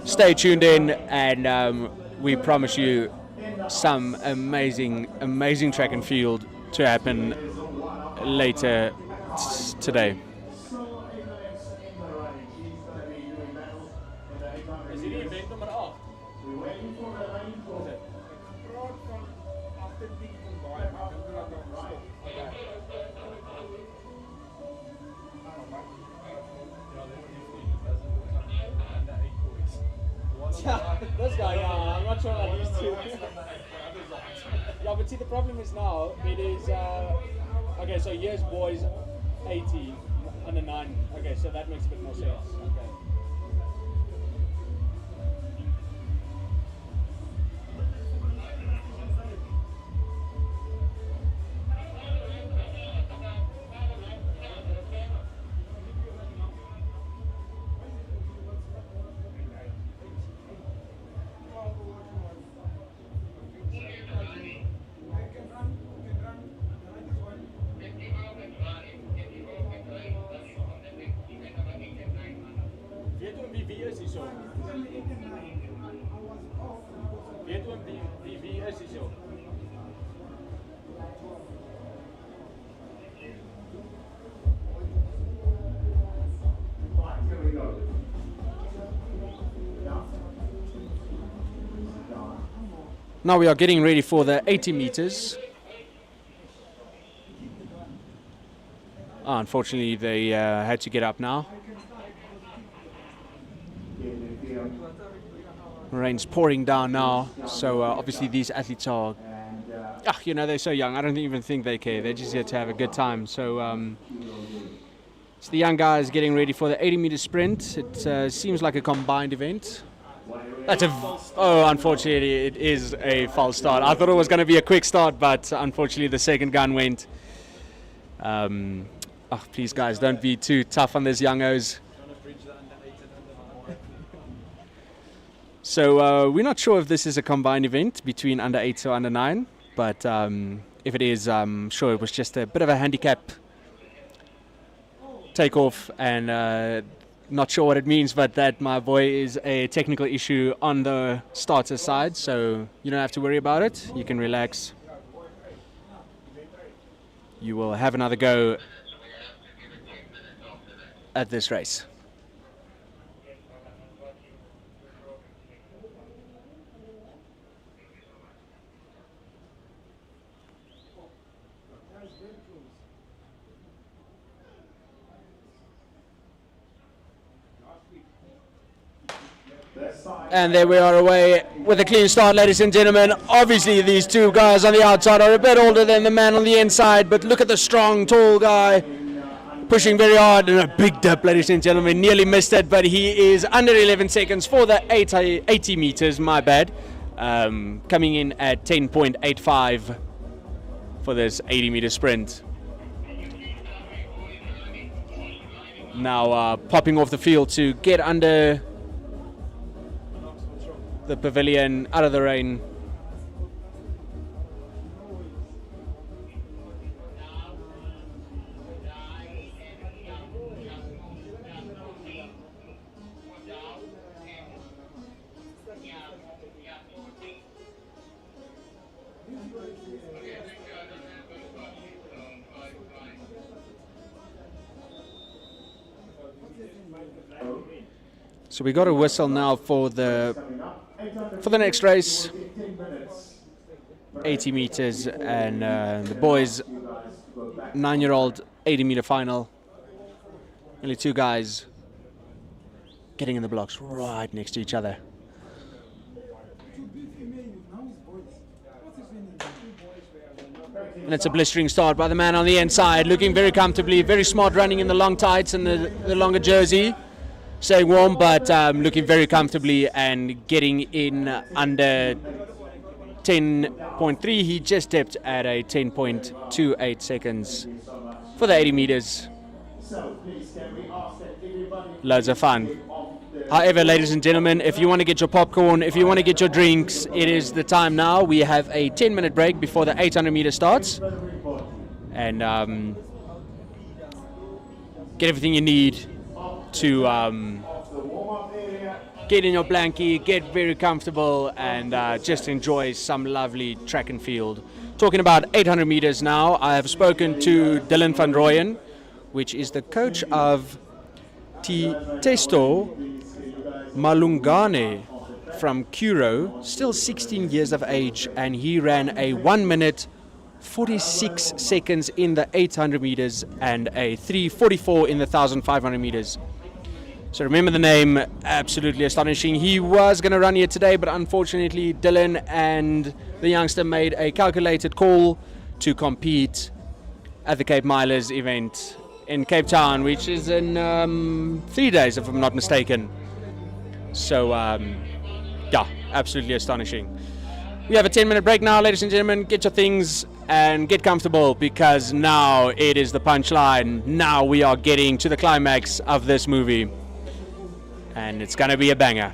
Stay tuned in, and we promise you some amazing track and field to happen later today. Is it event nummer 8? This guy, yeah, I'm not sure about these two. Yeah, but see, the problem is now, it is, okay, so here's boys 80, under 9. Okay, so that makes a bit more sense. Okay. Now we are getting ready for the 80 meters. Unfortunately, they had to get up now. Rain's pouring down now, so obviously these athletes are, you know, they're so young. I don't even think they care. They're just here to have a good time. So it's the young guys getting ready for the 80-meter sprint. It seems like a combined event. Unfortunately, it is a false start. I thought it was going to be a quick start, but unfortunately the second gun went. Please, guys, don't be too tough on these youngos. So we're not sure if this is a combined event between under 8 or under 9, but if it is, I'm sure it was just a bit of a handicap takeoff, and not sure what it means, but that, my boy, is a technical issue on the starter side, so you don't have to worry about it. You can relax. You will have another go at this race. And there we are away with a clean start, ladies and gentlemen. Obviously, these two guys on the outside are a bit older than the man on the inside, but look at the strong, tall guy pushing very hard, and a big dip, ladies and gentlemen. Nearly missed it, but he is under 11 seconds for the 80 meters, my bad. Coming in at 10.85 for this 80-meter sprint. Now popping off the field to get under the pavilion, out of the rain. So we got a whistle now for the next race, 80 meters, and the boys' 9-year-old 80-meter final. Only two guys getting in the blocks right next to each other. And it's a blistering start by the man on the inside, looking very comfortably, very smart, running in the long tights and the longer jersey. Staying warm, but looking very comfortably and getting in under 10.3. He just dipped at a 10.28 seconds for the 80 meters. Loads of fun. However, ladies and gentlemen, if you want to get your popcorn, if you want to get your drinks, it is the time now. We have a 10-minute break before the 800 meter starts. And get everything you need to get in your blankie, get very comfortable, and just enjoy some lovely track and field. Talking about 800 meters now, I have spoken to Dylan van Rooyen, which is the coach of Testo Malungane from Kuro, still 16 years of age, and he ran a 1 minute 46 seconds in the 800 meters and a 3:44 in the 1500 meters. So remember the name, absolutely astonishing. He was going to run here today, but unfortunately Dylan and the youngster made a calculated call to compete at the Cape Milers event in Cape Town, which is in 3 days, if I'm not mistaken. So, yeah, absolutely astonishing. We have a 10-minute break now, ladies and gentlemen. Get your things and get comfortable, because now it is the punchline. Now we are getting to the climax of this movie, and it's going to be a banger.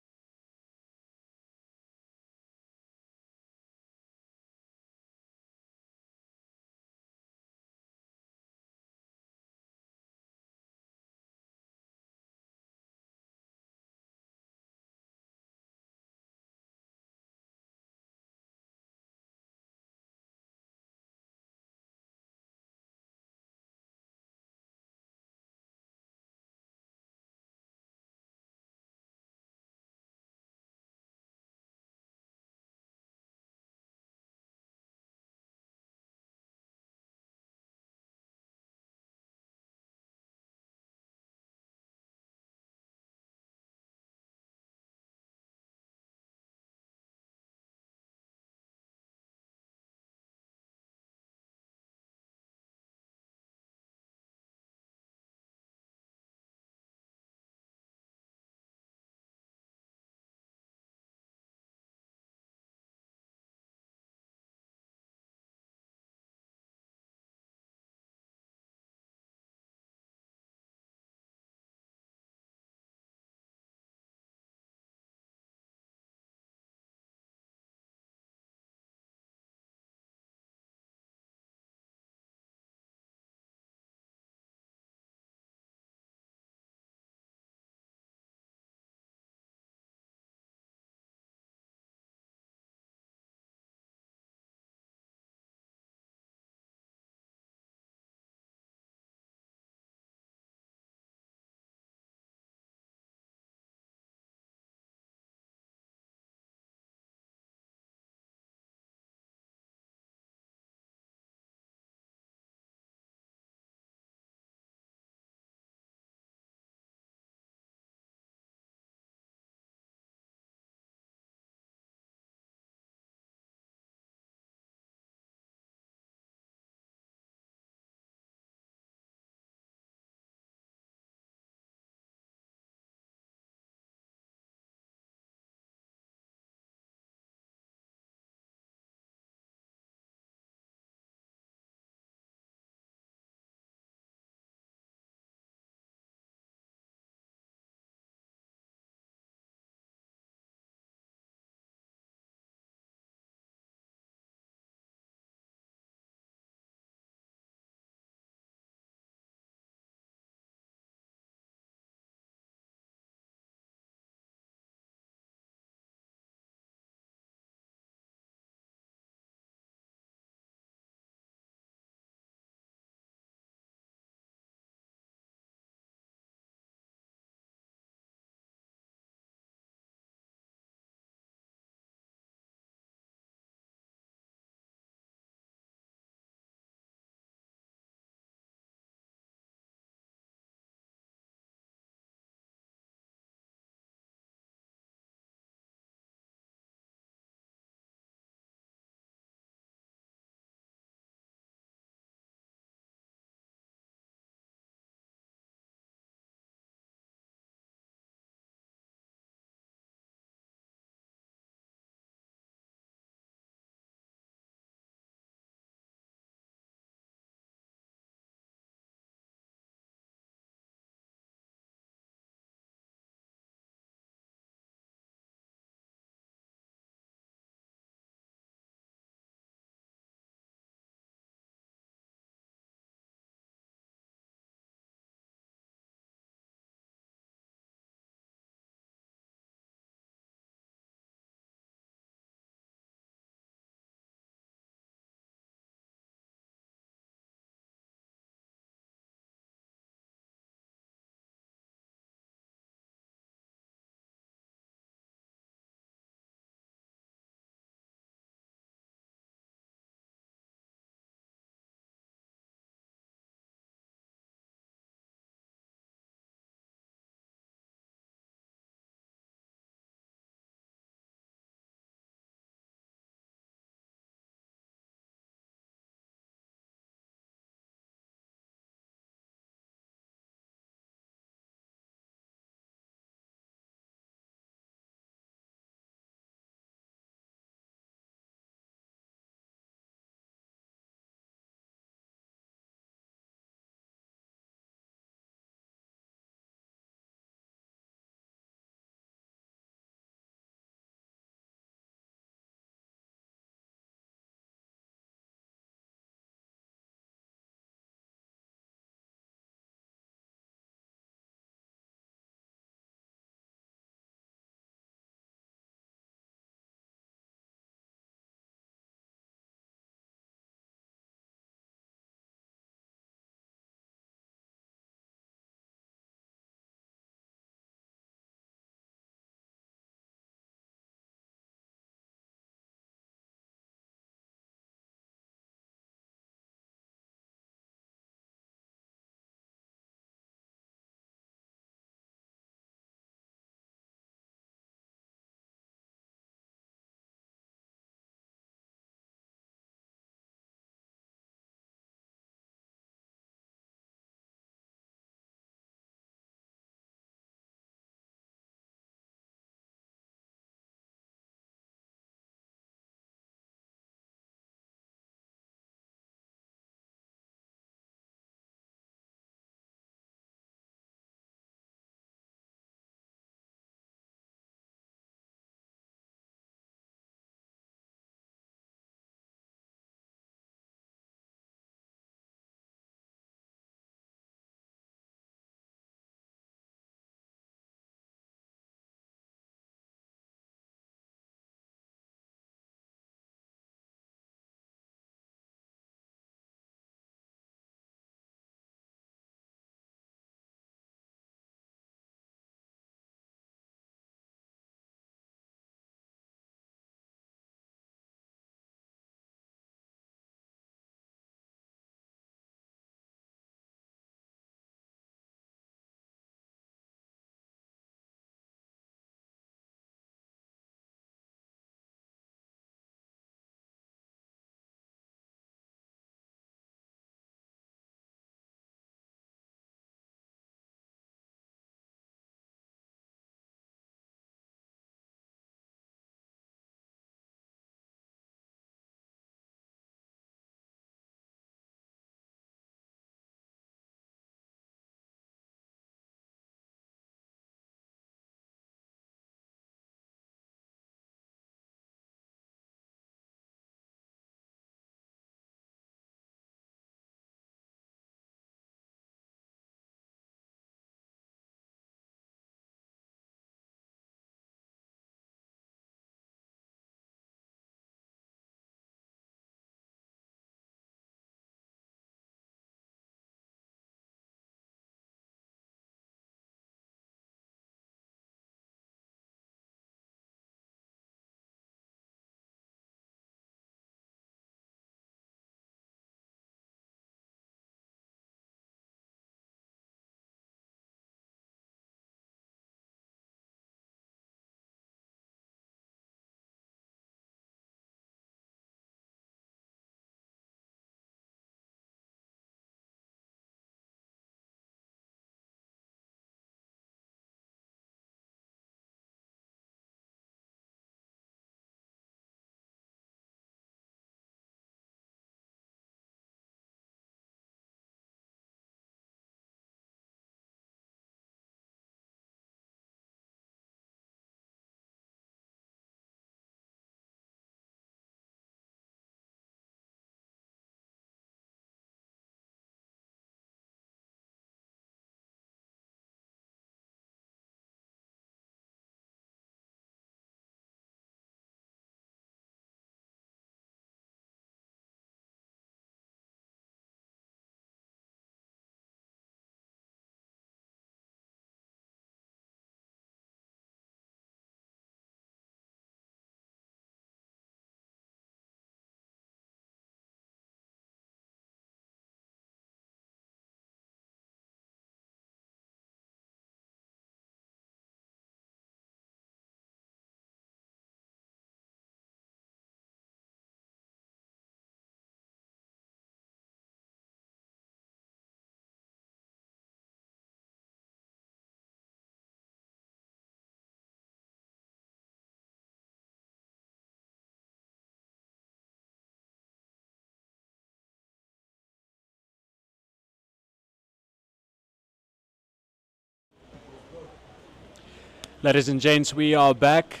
Ladies and gents, we are back.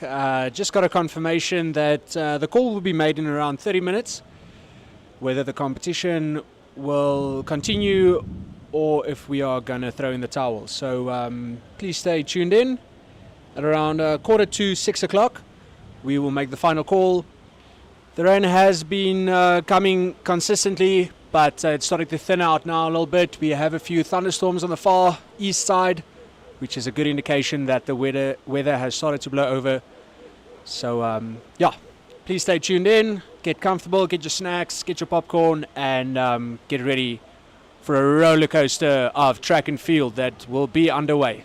Just got a confirmation that the call will be made in around 30 minutes, whether the competition will continue or if we are going to throw in the towel. So please stay tuned in. At around 5:45, 6 o'clock, we will make the final call. The rain has been coming consistently, but it's starting to thin out now a little bit. We have a few thunderstorms on the far east side, which is a good indication that the weather has started to blow over. So yeah, please stay tuned in, get comfortable, get your snacks, get your popcorn, and get ready for a roller coaster of track and field that will be underway.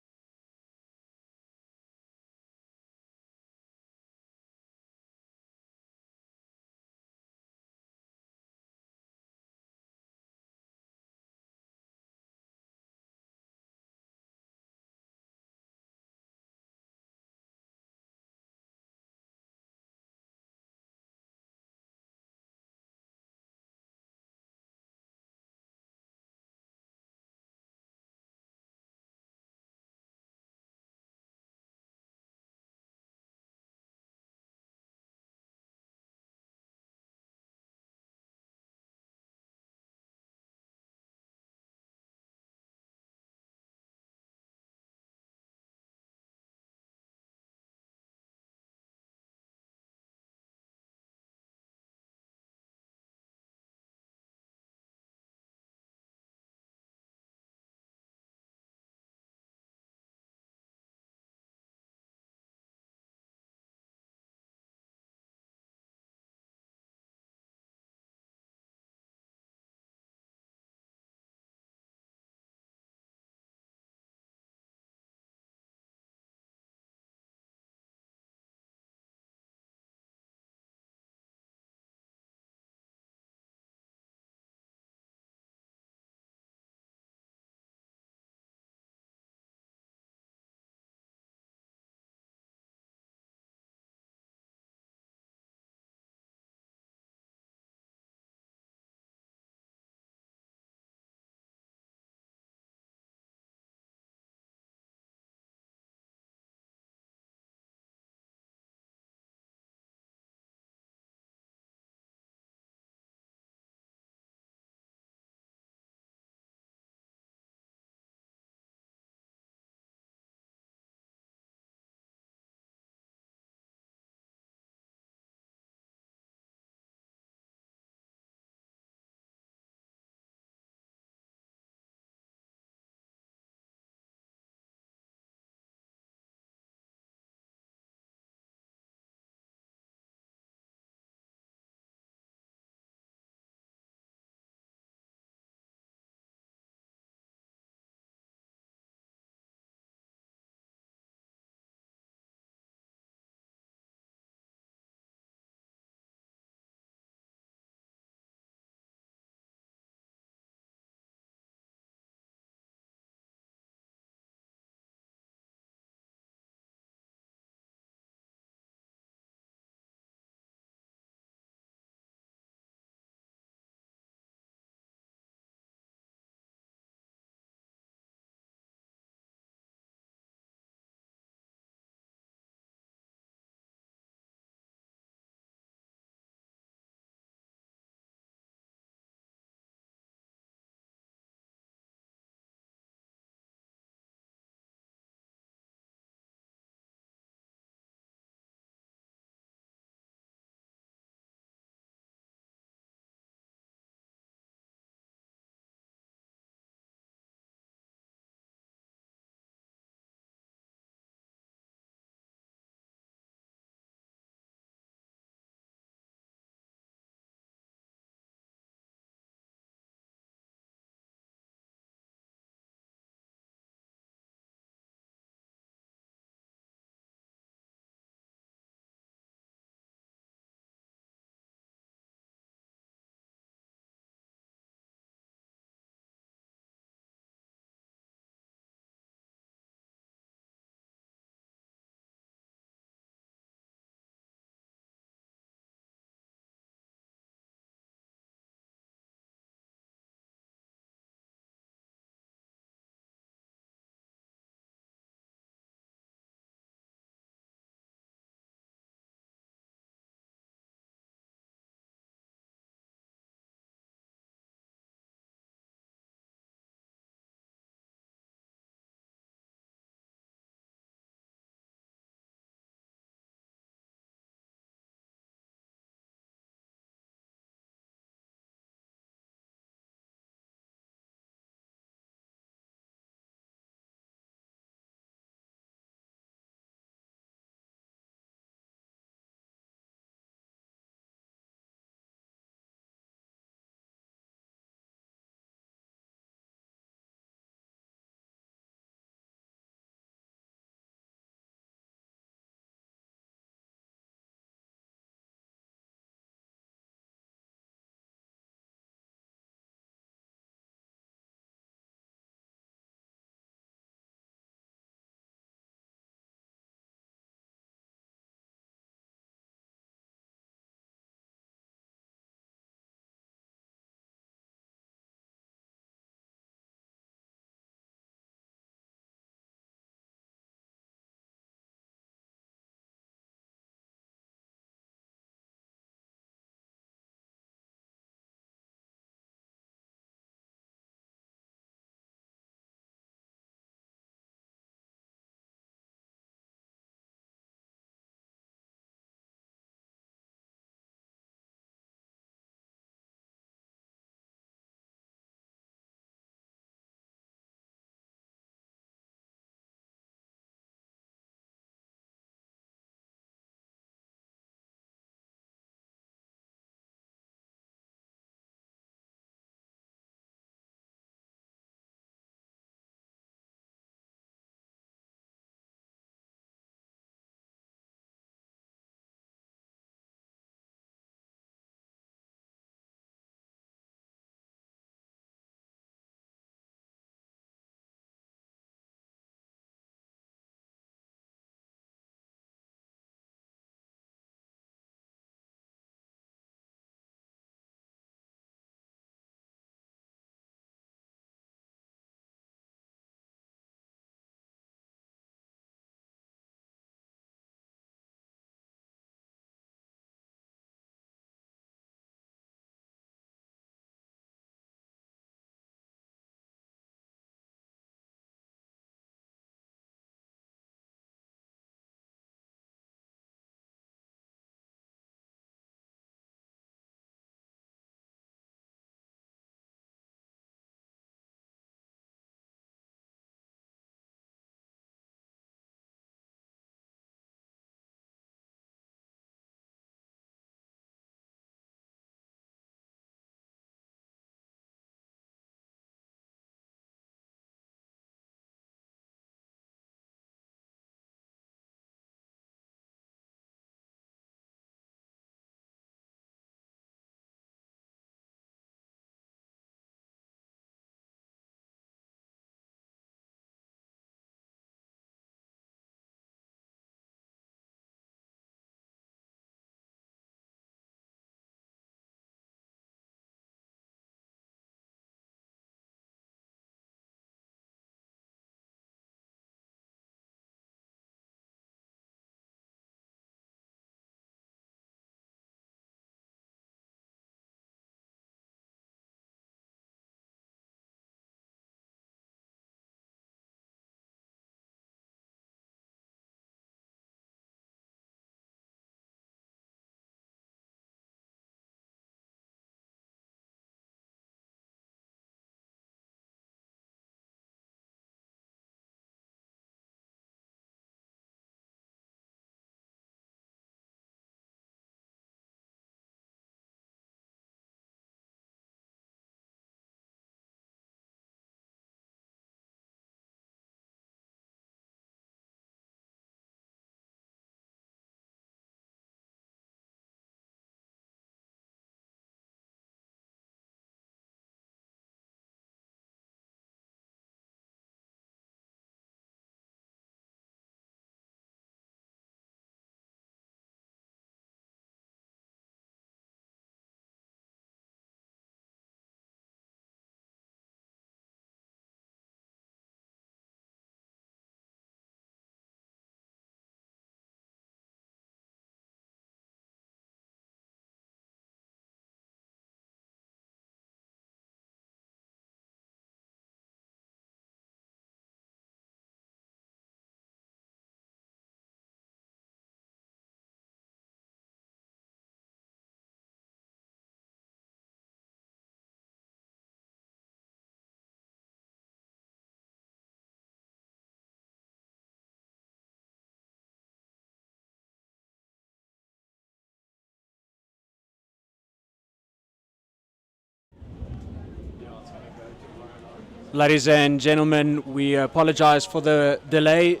Ladies and gentlemen, we apologize for the delay.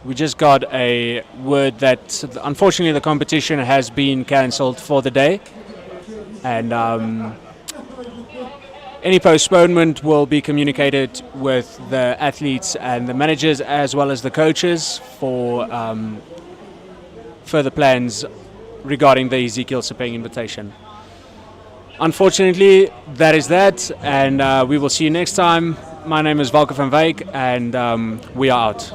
We just got a word that unfortunately the competition has been cancelled for the day, and any postponement will be communicated with the athletes and the managers as well as the coaches for further plans regarding the Hezekiel Sepeng invitation. Unfortunately, that is that, and we will see you next time. My name is Valker van Wyk, and we are out.